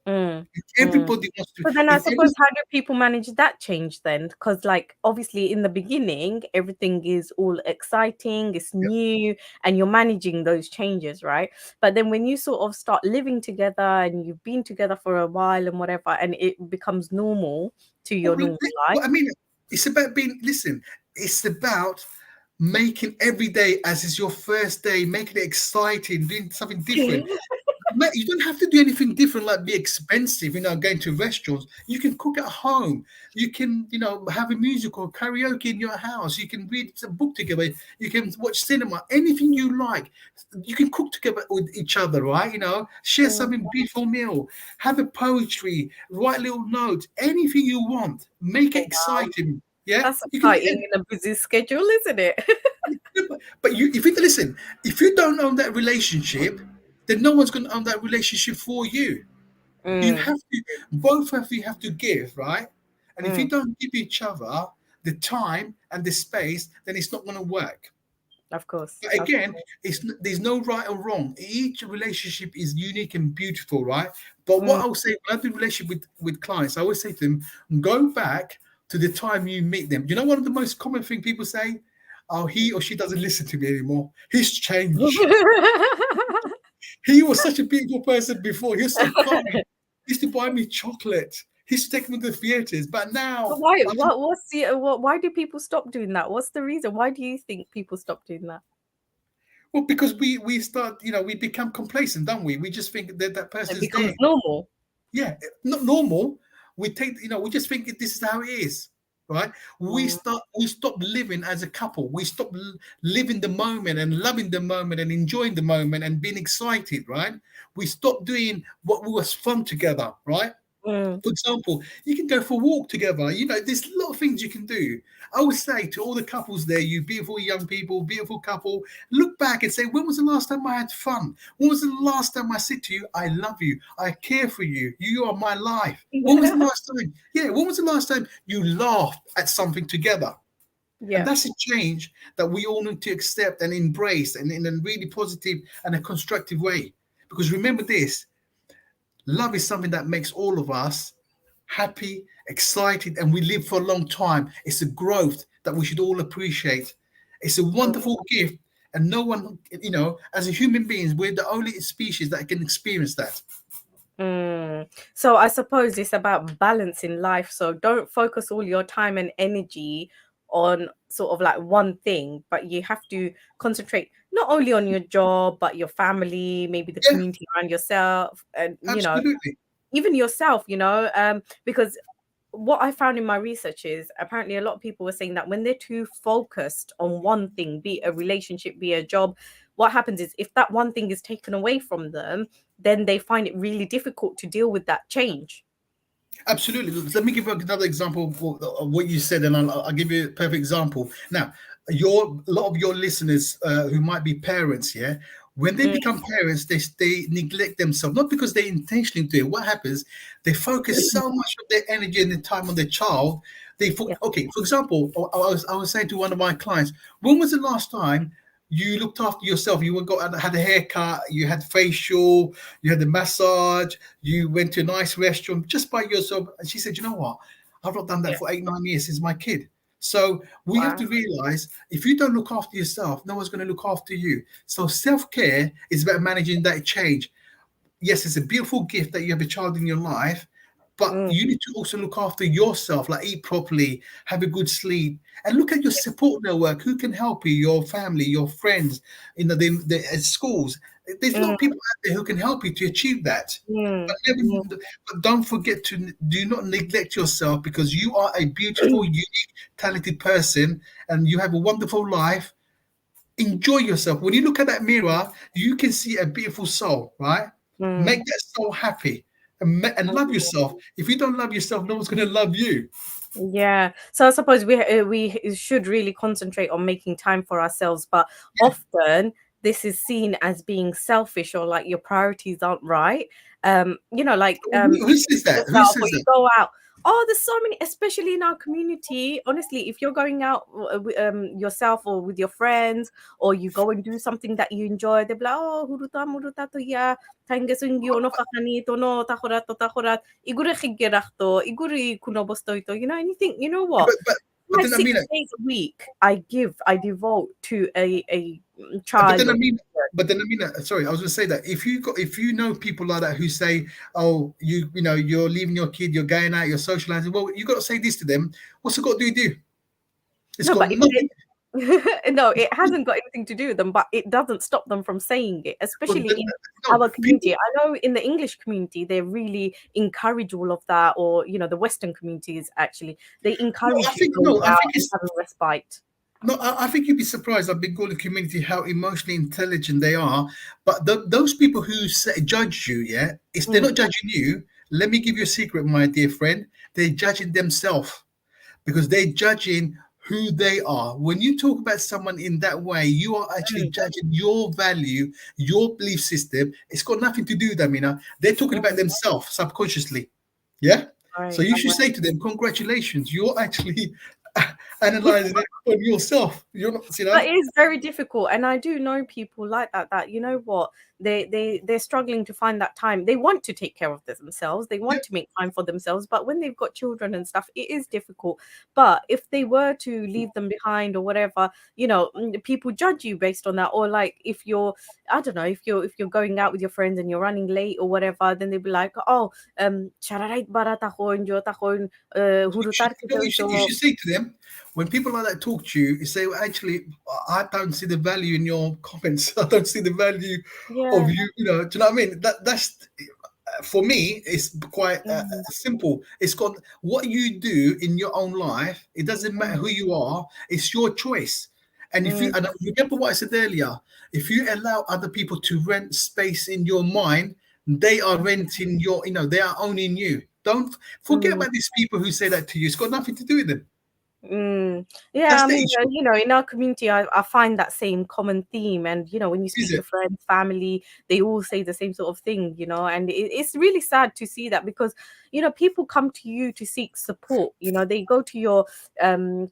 mm, If mm. everybody wants to. But then I If every suppose how do people manage that change then? Because like obviously in the beginning everything is all exciting, it's yeah, new, and you're managing those changes, right? But then when you sort of start living together and you've been together for a while and whatever, and it becomes normal to your normal life. I mean, it's about being. Listen, it's about making every day as is your first day, making it exciting, doing something different. Mate, you don't have to do anything different, like be expensive, going to restaurants. You can cook at home. You can, have a music or karaoke in your house. You can read a book together. You can watch cinema, anything you like. You can cook together with each other, right? Share Mm, something beautiful meal, have a poetry, write little notes, anything you want. Make it oh wow, exciting. Yeah, that's you can. exciting in a busy schedule, isn't it? But if you listen, if you don't own that relationship, then no one's going to own that relationship for you. You Mm, have to, both of you have to give, right? And if you mm, don't give each other the time and the space, then it's not going to work. of course, But of again, course. there's no right or wrong. Each relationship is unique and beautiful, right? But what Mm. I'll say when I do relationship with clients, I always say to them, go back to the time you meet them. You know, one of the most common thing people say, oh, he or she doesn't listen to me anymore. He's changed. He was such a beautiful person before. He was so kind. He used to buy me chocolate. He used to take me to the theaters. But But now, why? What's the why do people stop doing that? What's the reason? Why do you think people stop doing that? well, because we start, we become complacent, don't we? We just think that that person It is there. becomes normal. Yeah, not normal. We just think this is how it is, right? Mm, We stop living as a couple. We stop living the moment and loving the moment and enjoying the moment and being excited, right? We stop doing what was fun together, right? mm, For example, you can go for a walk together. There's a lot of things you can do. I would say to all the couples there, you beautiful young people, beautiful couple, look back and say, when was the last time I had fun? When was the last time I said to you, I love you, I care for you, you are my life? When was the last time? Yeah, when was the last time you laughed at something together? And yeah. that's a change that we all need to accept and embrace and in a really positive and a constructive way. Because remember this, love is something that makes all of us happy, excited, and we live for a long time. It's a growth that we should all appreciate. It's a wonderful gift, and no one, as a human beings, we're the only species that can experience that. Mm. So I suppose it's about balance in life. So don't focus all your time and energy on sort of like one thing, but you have to concentrate not only on your job, but your family, maybe the Yeah, community around yourself, and absolutely. even yourself, because what I found in my research is apparently a lot of people were saying that when they're too focused on one thing, be it a relationship, be it a job, what happens is if that one thing is taken away from them, then they find it really difficult to deal with that change. Absolutely. Let me give you another example of what you said, and I'll give you a perfect example. Now, a lot of your listeners who might be parents, yeah, when they Mm, become parents, they neglect themselves, not because they intentionally do it. What happens? They focus so much of their energy and their time on their child. yeah, Okay, for example, I was saying to one of my clients, when was the last time you looked after yourself? You had a haircut, you had facial, you had a massage, you went to a nice restaurant just by yourself. And she said, you know what? I've not done that yeah. for 8, 9 years since my kid. So we have Wow. to realize if you don't look after yourself, no one's going to look after you. So self-care is about managing that change. Yes, it's a beautiful gift that you have a child in your life, but Mm, you need to also look after yourself, like eat properly, have a good sleep, and look at your support network. Who can help you? Your family, your friends, at schools. There's a lot mm, of people out there who can help you to achieve that. mm, But, never, mm. but don't forget to do not neglect yourself because you are a beautiful, unique, talented person, and you have a wonderful life. Enjoy yourself. When you look at that mirror, you can see a beautiful soul, right? Make that soul happy and love yourself. If you don't love yourself, no one's going to love you. Yeah. So I suppose we should really concentrate on making time for ourselves, but often this is seen as being selfish or like your priorities aren't right. Like Who if says you that? Who yourself or says you that? go out. Oh, there's so many, especially in our community. Honestly, if you're going out yourself or with your friends, or you go and do something that you enjoy, they'll be like, oh, huruta to ya, igure higgerachto, iguri kunobostoito, and you think, you know Yeah, what? but My then I 6 mean, days a week, I devote to a but child then I or mean, but then I mean, sorry, I was going to say that if you know people like that who say, oh, you know, you're leaving your kid, you're going out, you're socializing. Well, you got to say this to them. What's it got to do with you? It's no, got but if nothing. no, it hasn't got anything to do with them, but it doesn't stop them from saying it, Well, especially then, in no, our people. community. I know in the English community, they really encourage all of that, or the Western communities actually, they No, encourage you going I out think and it's having respite. no. I think you'd be surprised at Bengali community how emotionally intelligent they are. But those people who judge you, yeah, they're not judging you. Let me give you a secret, my dear friend. They're judging themselves because they're judging who they are. When you talk about someone in that way, you are actually Mm, judging your value, your belief system. It's got nothing to do with them, you know. They're talking about mm, themselves subconsciously. Yeah. So right. you should say to them, congratulations, you're actually analyzing it on yourself. You're not, you That know. is very difficult, and I do know people like that. That you know what they're struggling to find that time. They want to take care of themselves. They Yeah. want to make time for themselves, but when they've got children and stuff, it is difficult. But if they were to leave them behind or whatever, people judge you based on that. Or like if you're, I don't know, if you're going out with your friends and you're running late or whatever, then they'd be like, oh, "Shararait bara tahon, jo tahon, hurutar You know, kita you ito." should say to them when people like that talk to you, you say, well, actually, I don't see the value in your comments. I don't see the value of Yeah. you. You know, do you know what I mean? That's for me. It's quite Mm, simple. It's got what you do in your own life. It doesn't matter who you are. It's your choice. And if you mm, and remember what I said earlier, if you allow other people to rent space in your mind, they are renting your, you know, they are owning you. Don't forget mm. about these people who say that to you. It's got nothing to do with them. Yeah, That's I the mean, issue, in our community, I find that same common theme. And, when you is speak to it? friends, family, they all say the same sort of thing, and it's really sad to see that because, people come to you to seek support. They go to your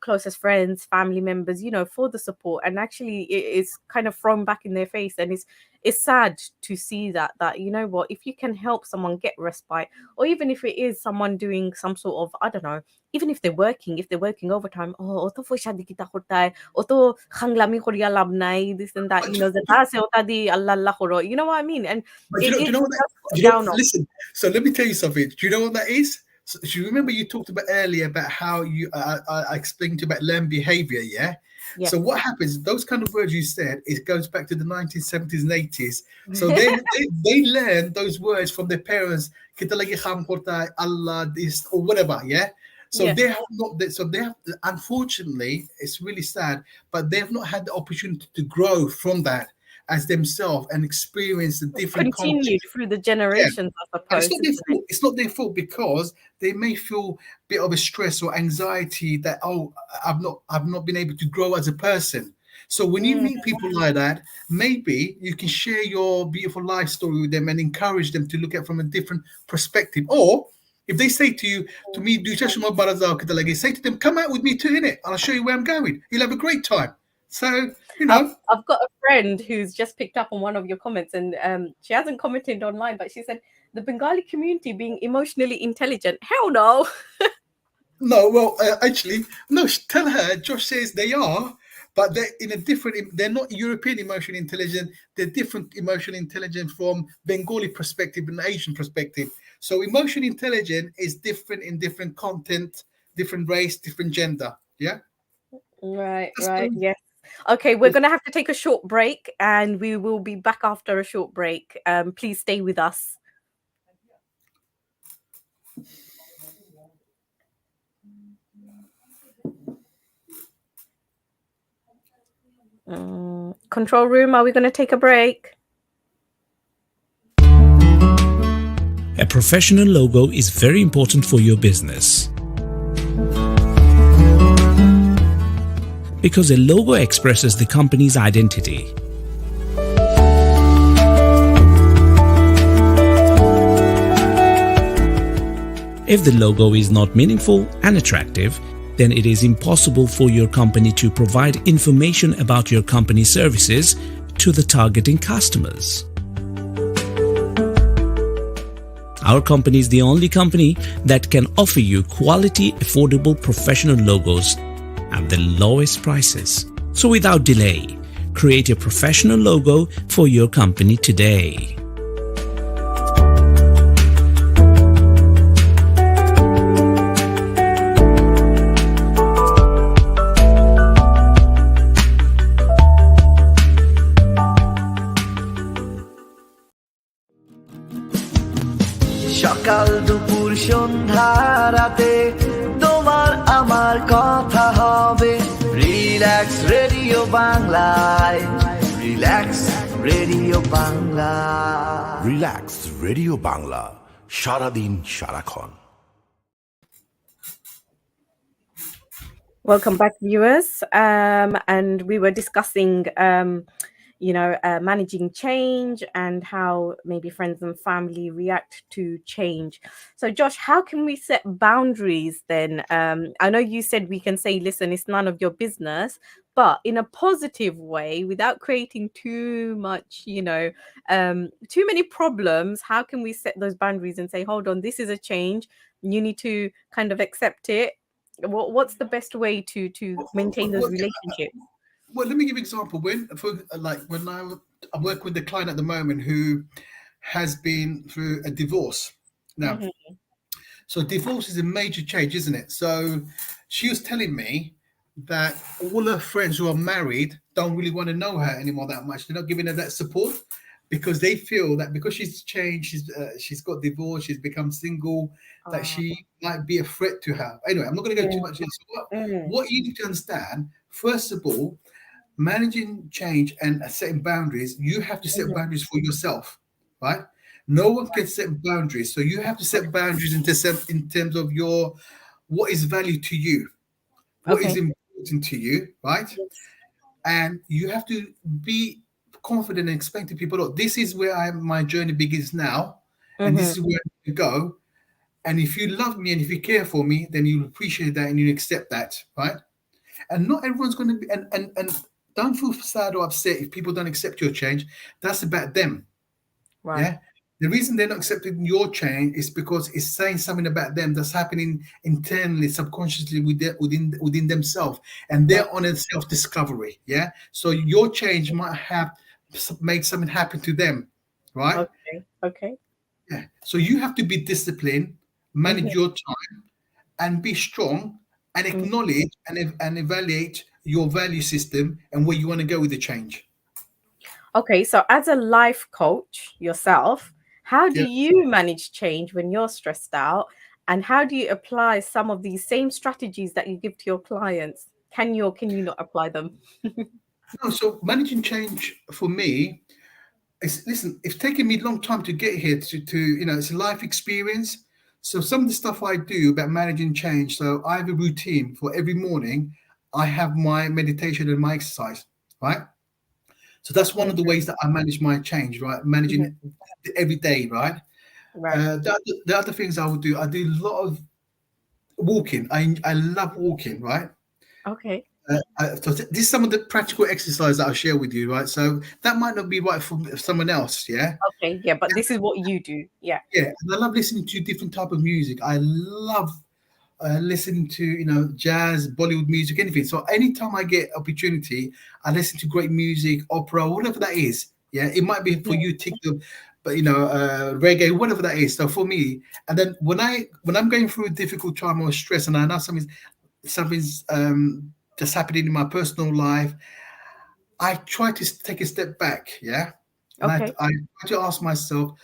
closest friends, family members, for the support. And actually, it's kind of thrown back in their face. And it's sad to see that, you know what, if you can help someone get respite, or even if it is someone doing some sort of, I don't know, even if they're working overtime, oh, oto fo shadi kita kortai, oto hanglami korya lab nai, this and that, But zata se ota di Allah Allah koro. You know what I mean? And do you it know what that? does Do put you know? down on. Listen. So let me tell you something. Do you know what that is? So, do you remember you talked about earlier about how you I explained to you about learned behavior? Yeah. Yes. So what happens? Those kind of words you said, it goes back to the 1970s and 80s. So they learn those words from their parents. Kita lagi kham kortai, Allah this or whatever. Yeah. So Yes. they have not. So they have. Unfortunately, it's really sad, but they have not had the opportunity to grow from that as themselves and experience the different Continued context. through the Yeah, generations, I and it's suppose, not their isn't it? fault. It's not their fault because they may feel a bit of a stress or anxiety that, oh, I've not been able to grow as a person. So when you Mm. meet people like that, maybe you can share your beautiful life story with them and encourage them to look at from a different perspective. Or if they say to me, "Do Shashma Barazal Kitalagi," say to them, "Come out with me too, innit? And I'll show you where I'm going. You'll have a great time." So, you I've know, I've got a friend who's just picked up on one of your comments, and she hasn't commented online, but she said the Bengali community being emotionally intelligent. Hell no. no, well, actually, no. Tell her. Josh says they are, but they're in a different. They're not European emotional intelligence. They're different emotional intelligence from Bengali perspective and Asian perspective. So emotional intelligence is different in different content, different race, different gender. Yeah, Right, that's right. the Yes. Okay, we're going to have to take a short break and we will be back after a short break. Please stay with us. Control room, are we going to take a break? A professional logo is very important for your business. Because a logo expresses the company's identity. If the logo is not meaningful and attractive, then it is impossible for your company to provide information about your company's services to the targeting customers. Our company is the only company that can offer you quality, affordable, professional logos at the lowest prices. So without delay, create a professional logo for your company today. সকাল দুপুর সন্ধ্যা রাতে তোমার আমার কথা হবে relax radio বাংলায় relax radio Bangla relax radio Bangla সারাদিন সারাক্ষণ। Welcome back, viewers. And we were discussing, managing change and how maybe friends and family react to change. So, Josh, how can we set boundaries then? I know you said we can say, listen, it's none of your business, but in a positive way, without creating too much, too many problems. How can we set those boundaries and say, hold on, this is a change. You need to kind of accept it. What's the best way to maintain those relationships? Well, let me give you an example. When I'm working with a client at the moment who has been through a divorce. Now, so divorce is a major change, isn't it? So she was telling me that all her friends who are married don't really want to know her anymore that much. They're not giving her that support because they feel that because she's changed, she's got divorced, she's become single, that she might be a threat to her. Anyway, I'm not going to go too much into what you need to understand. First of all, managing change and setting boundaries, you have to set boundaries for yourself, right? No one can set boundaries. So you have to set boundaries in terms of what is value to you, what is important to you, right? And you have to be confident and explain to people, look, this is where my journey begins now, and this is where I need to go. And if you love me and if you care for me, then you appreciate that and you accept that, right? And not everyone's going to be, and don't feel sad or upset if people don't accept your change. That's about them. Right. Yeah. The reason they're not accepting your change is because it's saying something about them that's happening internally, subconsciously within themselves, and they're on a self-discovery. Yeah. So your change might have made something happen to them, right? Okay. Yeah. So you have to be disciplined, manage your time, and be strong, and acknowledge and evaluate your value system and where you want to go with the change. Okay, so as a life coach yourself, how do you manage change when you're stressed out? And how do you apply some of these same strategies that you give to your clients? Can you or can you not apply them? No, so managing change for me it's taken me a long time to get here to it's a life experience. So some of the stuff I do about managing change, so I have a routine for every morning. I have my meditation and my exercise, right? So that's one of the ways that I manage my change, right? Managing it every day, right? Right. The other things I would do, I do a lot of walking. I love walking, right? Okay. So this is some of the practical exercise that I'll share with you, right? So that might not be right for someone else, yeah? Okay, yeah, but this is what you do. Yeah. Yeah, and I love listening to different type of music. I love listening to jazz, Bollywood music, anything. So anytime I get opportunity, I listen to great music, opera, whatever that is. Yeah, it might be for you TikTok, but reggae, whatever that is. So for me, and then when I'm going through a difficult time or stress, and I know something's just happening in my personal life, I try to take a step back. Yeah. And Okay. I try to ask myself,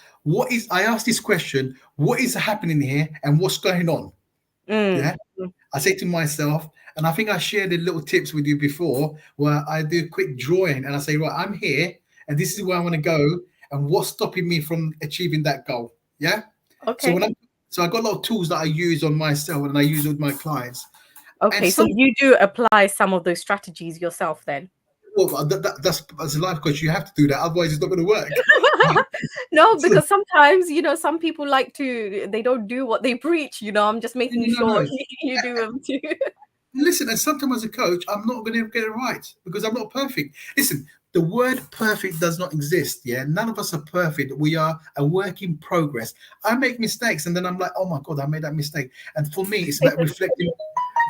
I ask this question, what is happening here and what's going on? Yeah. I say to myself, And I think I shared the little tips with you before where I do a quick drawing and I say, right, I'm here and this is where I want to go and what's stopping me from achieving that goal. Yeah. Okay. So I got a lot of tools that I use on myself and I use with my clients. Okay. So you do apply some of those strategies yourself then? Well, that's a life coach. You have to do that. Otherwise, it's not going to work. No, because sometimes, some people they don't do what they preach, I'm just making sure No. you do them too. Listen, and sometimes as a coach, I'm not going to get it right because I'm not perfect. Listen, the word perfect does not exist. Yeah, none of us are perfect. We are a work in progress. I make mistakes, and then I'm like, oh my God, I made that mistake. And for me, it's about reflecting.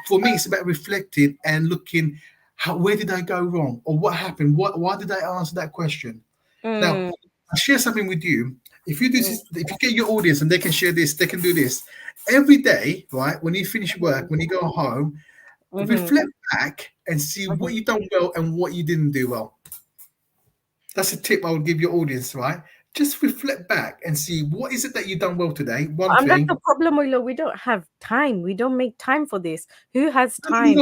For me, it's about reflecting and looking, where did I go wrong, or what happened? Why did I answer that question? Now, I'll share something with you. If you do this, if you get your audience and they can share this, they can do this every day, right? When you finish work, when you go home. Reflect back and see what you done well and what you didn't do well. That's a tip I would give your audience, right? Just reflect back and see what is it that you done well today. One And thing. that's the problem, Wilo. We don't have time. We don't make time for this. Who has time?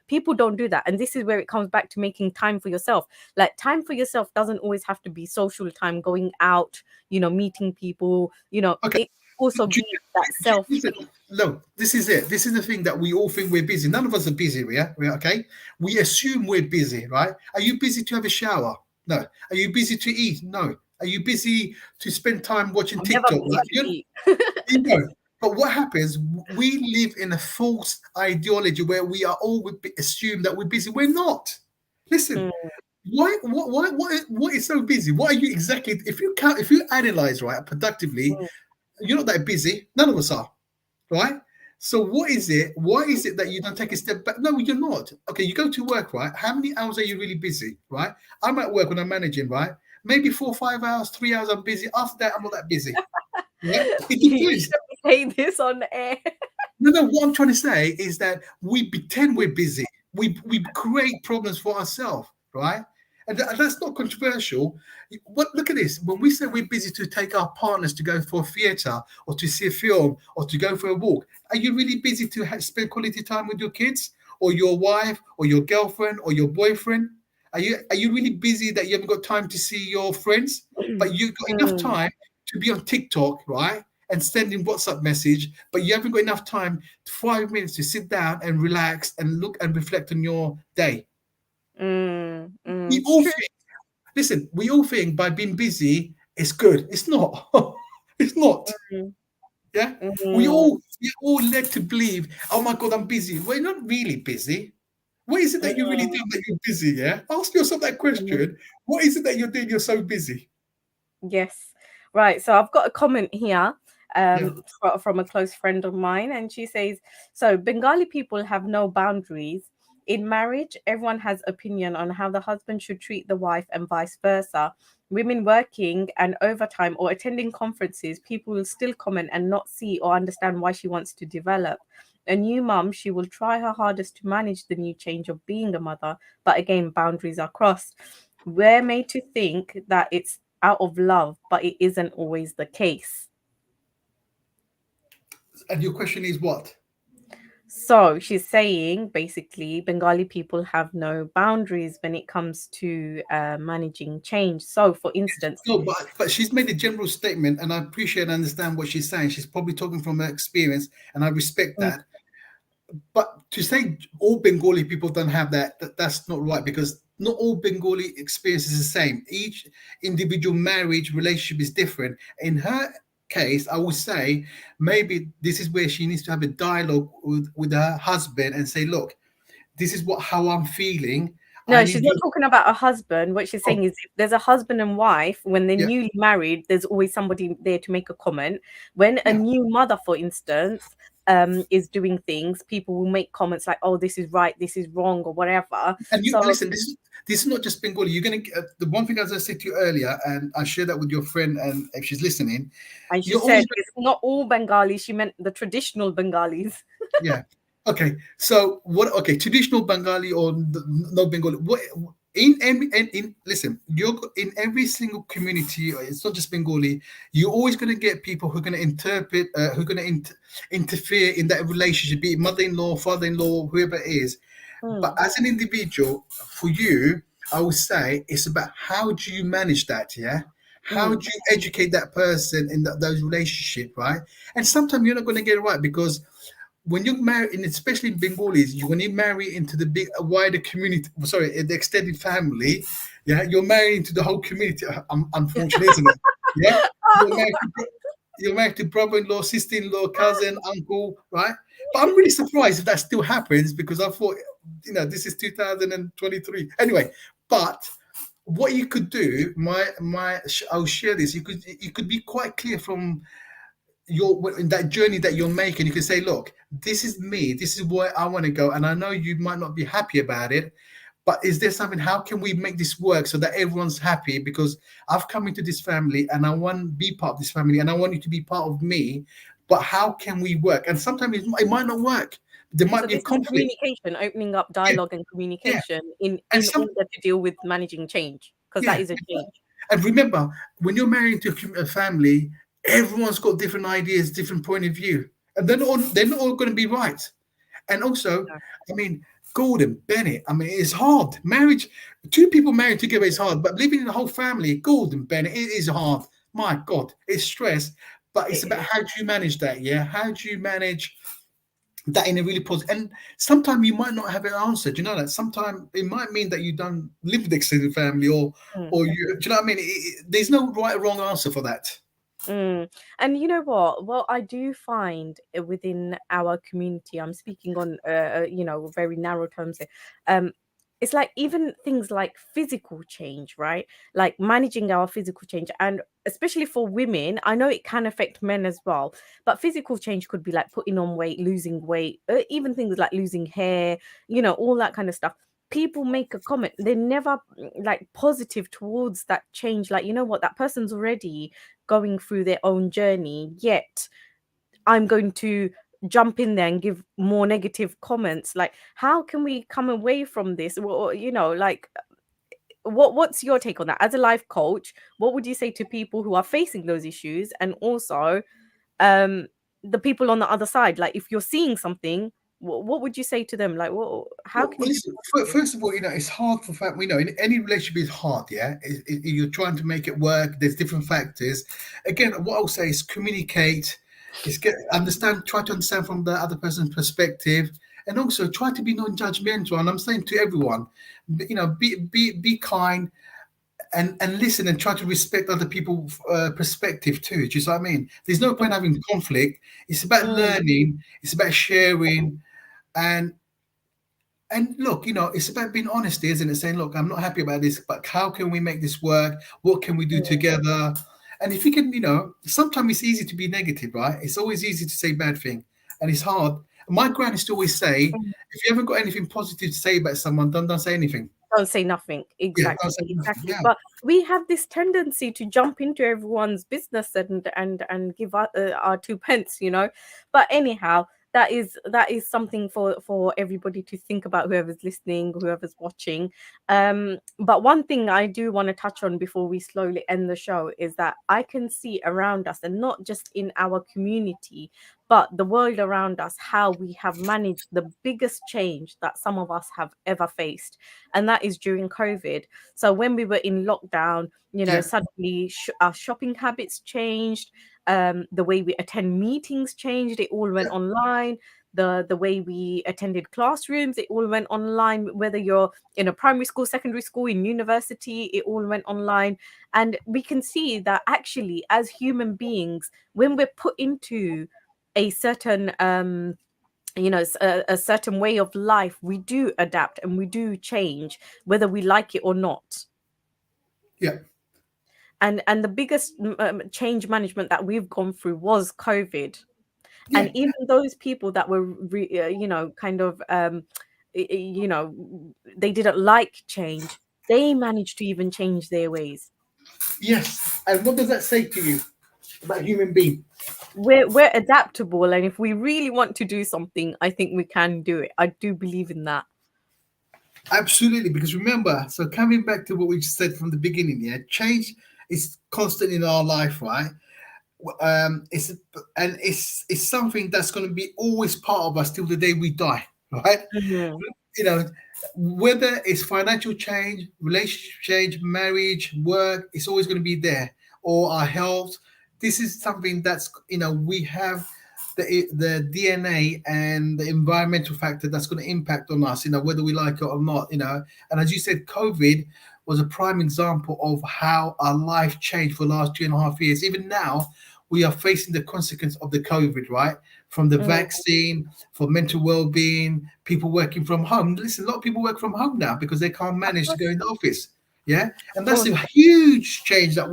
People don't do that. And this is where it comes back to making time for yourself. Like, time for yourself doesn't always have to be social time, going out, meeting people, Okay. It also be that self. No, this is it. This is the thing that we all think we're busy. None of us are busy, yeah? Okay? We assume we're busy, right? Are you busy to have a shower? No. Are you busy to eat? No. Are you busy to spend time watching TikTok? But what happens, we live in a false ideology where we are all assume that we're busy. We're not. Listen, what is so busy? What are you exactly? If you analyze, right, productively, you're not that busy. None of us are. Right? So what is it? Why is it that you don't take a step back? No, you're not. Okay, you go to work, right? How many hours are you really busy, right? I'm at work when I'm managing, right? Maybe 4 or 5 hours, 3 hours I'm busy. After that, I'm not that busy. Yeah? It You should say this on air. No, what I'm trying to say is that we pretend we're busy. We create problems for ourselves, right? And that's not controversial. Look at this. When we say we're busy to take our partners to go for a theater or to see a film or to go for a walk, are you really busy to spend quality time with your kids or your wife or your girlfriend or your boyfriend? Are you really busy that you haven't got time to see your friends, but you've got enough time to be on TikTok, right? And sending WhatsApp message, but you haven't got enough time, 5 minutes to sit down and relax and look and reflect on your day. We all think, listen, we all think by being busy, it's good. It's not. It's not. Yeah. We're all led to believe, oh my God, I'm busy. We're not really busy. What is it that you really do that you're busy? Yeah. Ask yourself that question. What is it that you're doing? You're so busy. Yes. Right. So I've got a comment here from a close friend of mine, and she says, so Bengali people have no boundaries. In marriage, everyone has opinion on how the husband should treat the wife and vice versa. Women working and overtime or attending conferences, people will still comment and not see or understand why she wants to develop. A new mum, she will try her hardest to manage the new change of being a mother, but again, boundaries are crossed. We're made to think that it's out of love, but it isn't always the case. And your question is what? So she's saying basically Bengali people have no boundaries when it comes to managing change. So for instance, no, but she's made a general statement, and I appreciate and understand what she's saying. She's probably talking from her experience, and I respect that. But to say all Bengali people don't have that's not right, because not all Bengali experience is the same. Each individual marriage relationship is different. In her case, I would say maybe this is where she needs to have a dialogue with her husband and say, look, this is how I'm feeling. No, she's not talking about a husband. What she's saying is if there's a husband and wife, when they're newly married, there's always somebody there to make a comment. When a new mother, for instance, is doing things, people will make comments like, oh, this is right, this is wrong, or whatever. And listen, this is not just Bengali. You're going to the one thing, as I said to you earlier, and I share that with your friend, and if she's listening. And she said it's not all Bengalis. She meant the traditional Bengalis. Yeah. Okay. So what? Okay, traditional Bengali or no Bengali. What Listen, you're in every single community. It's not just Bengali. You're always going to get people who are going to interpret, who are going to interfere in that relationship, be it mother-in-law, father-in-law, whoever it is. But as an individual, for you, I would say it's about how do you manage that, yeah? How do you educate that person in those relationship, right? And sometimes you're not going to get it right because when you marry, and especially in Bengalis, when you marry into the big, wider community, sorry, the extended family, yeah, you're married into the whole community. Unfortunately, isn't it? Yeah, you're married to, you're married to brother-in-law, sister-in-law, cousin, uncle, right? But I'm really surprised if that still happens because I thought, this is 2023. Anyway, but what you could do, I'll share this. You could be quite clear from in that journey that you're making. You can say, look, this is me, this is where I want to go, and I know you might not be happy about it, but is there something, how can we make this work so that everyone's happy? Because I've come into this family and I want to be part of this family and I want you to be part of me, but how can we work? And sometimes it might not work. There might So be a this is conflict. communication, opening up Yeah, dialogue and yeah. communication in And in order to deal with managing change, because that yeah. is a change. And remember, when you're married to a family, everyone's got different ideas, different point of view, and they're not all going to be right. And also, Yeah. I mean, Gordon, Bennett, I mean, it's hard. Marriage, two people married together is hard, but living in a whole family, Gordon, Bennett, it is hard. My God, it's stress. But it's about It how do you manage that? Yeah, how do you manage that in a really positive? And sometimes you might not have an answer. Do you know that? Sometimes it might mean that you don't live with the extended family, or is. or you. Do you know what I mean? There's no right or wrong answer for that. And you know what? Well, I do find within our community, I'm speaking on, very narrow terms here. Um, it's like even things like physical change, right? Like managing our physical change, and especially for women, I know it can affect men as well. But physical change could be like putting on weight, losing weight, even things like losing hair, all that kind of stuff. People make a comment, they're never like positive towards that change. Like, you know what, that person's already going through their own journey, yet I'm going to jump in there and give more negative comments. Like, how can we come away from this? Well, like, what's your take on that as a life coach? What would you say to people who are facing those issues, and also um the people on the other side? Like, if you're seeing something, what would you say to them? Like, how Well, can you be listen, positive? first of all, it's hard for family. In any relationship is hard, yeah? You're trying to make it work. There's different factors. Again, what I'll say is communicate, try to understand from the other person's perspective, and also try to be non-judgmental. And I'm saying to everyone, be kind, and listen, and try to respect other people's perspective too. Do you see what I mean? There's no point having conflict. It's about Mm, learning. It's about sharing, and look, it's about being honest, isn't it? Saying, look, I'm not happy about this, but how can we make this work? What can we do together? And if you can, sometimes it's easy to be negative, right? It's always easy to say bad thing, and it's hard. My grand used to always say, mm. if you haven't got anything positive to say about someone, don't say anything. Don't say nothing. Yeah, don't say nothing. Exactly. Yeah, But we have this tendency to jump into everyone's business and give our two pence, But anyhow, that is something for everybody to think about, whoever's listening, whoever's watching. But one thing I do want to touch on before we slowly end the show is that I can see around us, and not just in our community, but the world around us, how we have managed the biggest change that some of us have ever faced, and that is during COVID. So when we were in lockdown, yeah, suddenly our shopping habits changed, the way we attend meetings changed, it all went yeah, online. The way we attended classrooms, it all went online. Whether you're in a primary school, secondary school, in university, it all went online. And we can see that actually, as human beings, when we're put into a certain a certain way of life, we do adapt and we do change, whether we like it or not. yeah, And the biggest change management that we've gone through was COVID. And yeah. even those people that were kind of they didn't like change, they managed to even change their ways. Yes. And what does that say to you about human being? We're adaptable, and if we really want to do something, I think we can do it. I do believe in that. Absolutely, because remember, so coming back to what we said from the beginning, yeah, change is constant in our life, right? It's and it's something that's going to be always part of us till the day we die, right? Mhm. You know, whether it's financial change, relationship change, marriage, work, it's always going to be there, or our health. This is something that's, we have the DNA and the environmental factor that's going to impact on us, whether we like it or not, and as you said, COVID was a prime example of how our life changed for the last 2.5 years. Even now we are facing the consequence of the COVID, right? From the Mm. vaccine, for mental well-being, people working from home. Listen, a lot of people work from home now because they can't Of manage to go course, in the office. Yeah, and of that's course. a huge change that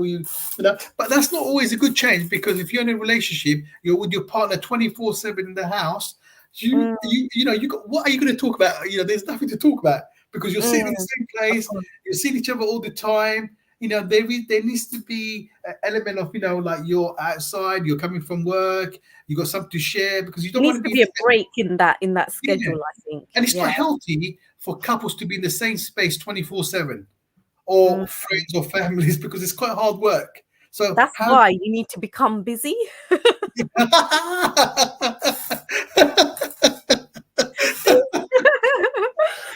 but that's not always a good change, because if you're in a relationship, you're with your partner 24/7 in the house. Mm, You got, what are you going to talk about? There's nothing to talk about because you're sitting in the mm, same of place, course. you're seeing each other all the time. There needs to be an element of, like, you're outside, you're coming from work, you got something to share, because you There don't want needs to to be be a break in that yeah. schedule, I think. And it's Yeah. not healthy for couples to be in the same space 24/7, or Mm. friends or families, because it's quite hard work. So That's how why you need to become busy.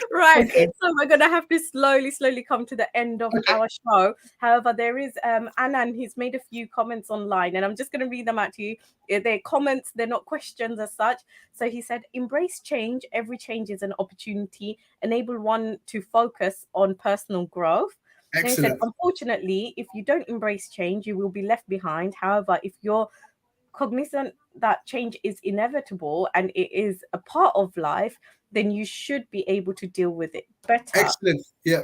Right. okay, So we're gonna have to slowly come to the end of okay, our show. However, there is Anand, he's made a few comments online, and I'm just gonna read them out to you. They're comments, they're not questions as such. So he said, embrace change, every change is an opportunity, enable one to focus on personal growth. And he said, excellent, unfortunately, if you don't embrace change, you will be left behind. However, if you're cognizant that change is inevitable and it is a part of life, then you should be able to deal with it better. excellent. Yeah.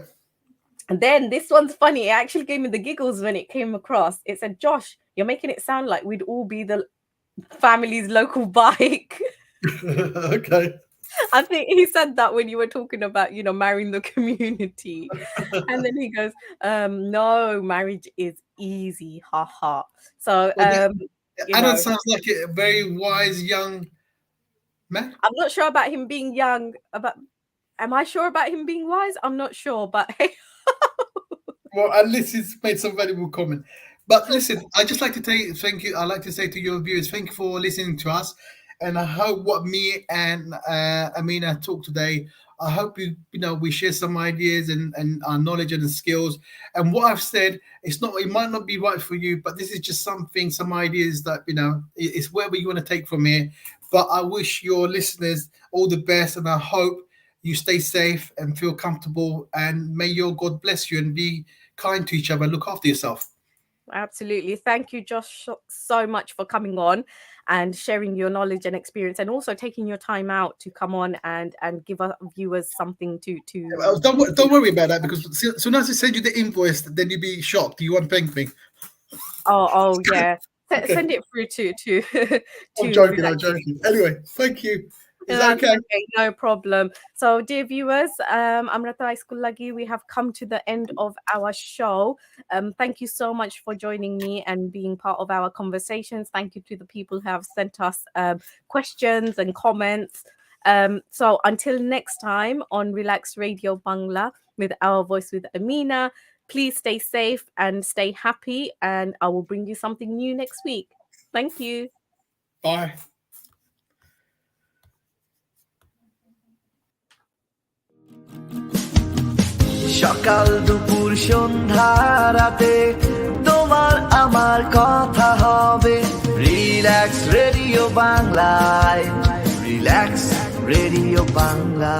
And then this one's funny. It actually gave me the giggles when it came across. It said, Josh, you're making it sound like we'd all be the family's local bike. okay. I think he said that when you were talking about, marrying the community. And then he goes, no, marriage is easy. Ha ha. So, Well, you Anand know, sounds like a very wise young man. I'm not sure about him being young. Am I sure about him being wise? I'm not sure, but hey. Well, at least he's made some valuable comment. But listen, I just like to thank you. I'd like to say to your viewers, thank you for listening to us. And I hope what me and Amina talked today, I hope we share some ideas and our knowledge and skills. And what I've said, it might not be right for you, but this is just some ideas that, it's wherever you want to take from here. But I wish your listeners all the best, and I hope you stay safe and feel comfortable, and may your God bless you, and be kind to each other, look after yourself. Absolutely. Thank you, Josh, so much for coming on and sharing your knowledge and experience, and also taking your time out to come on and give our viewers something to Don't worry about that, because soon as I send you the invoice, then you'll be shocked. You won't thank me. Oh yeah. Okay. Send it through to I'm to joking. Relax. I'm joking. Anyway, thank you. Is that That's okay? okay, no problem. So, dear viewers, Amrata Iskullagi, we have come to the end of our show. Thank you so much for joining me and being part of our conversations. Thank you to the people who have sent us questions and comments. So, until next time on Relax Radio Bangla with Our Voice with Amina, please stay safe and stay happy, and I will bring you something new next week. Thank you. Bye. সকাল দুপুর সন্ধ্যা রাতে তোমার আমার কথা হবে relax radio বাংলায় relax radio Bangla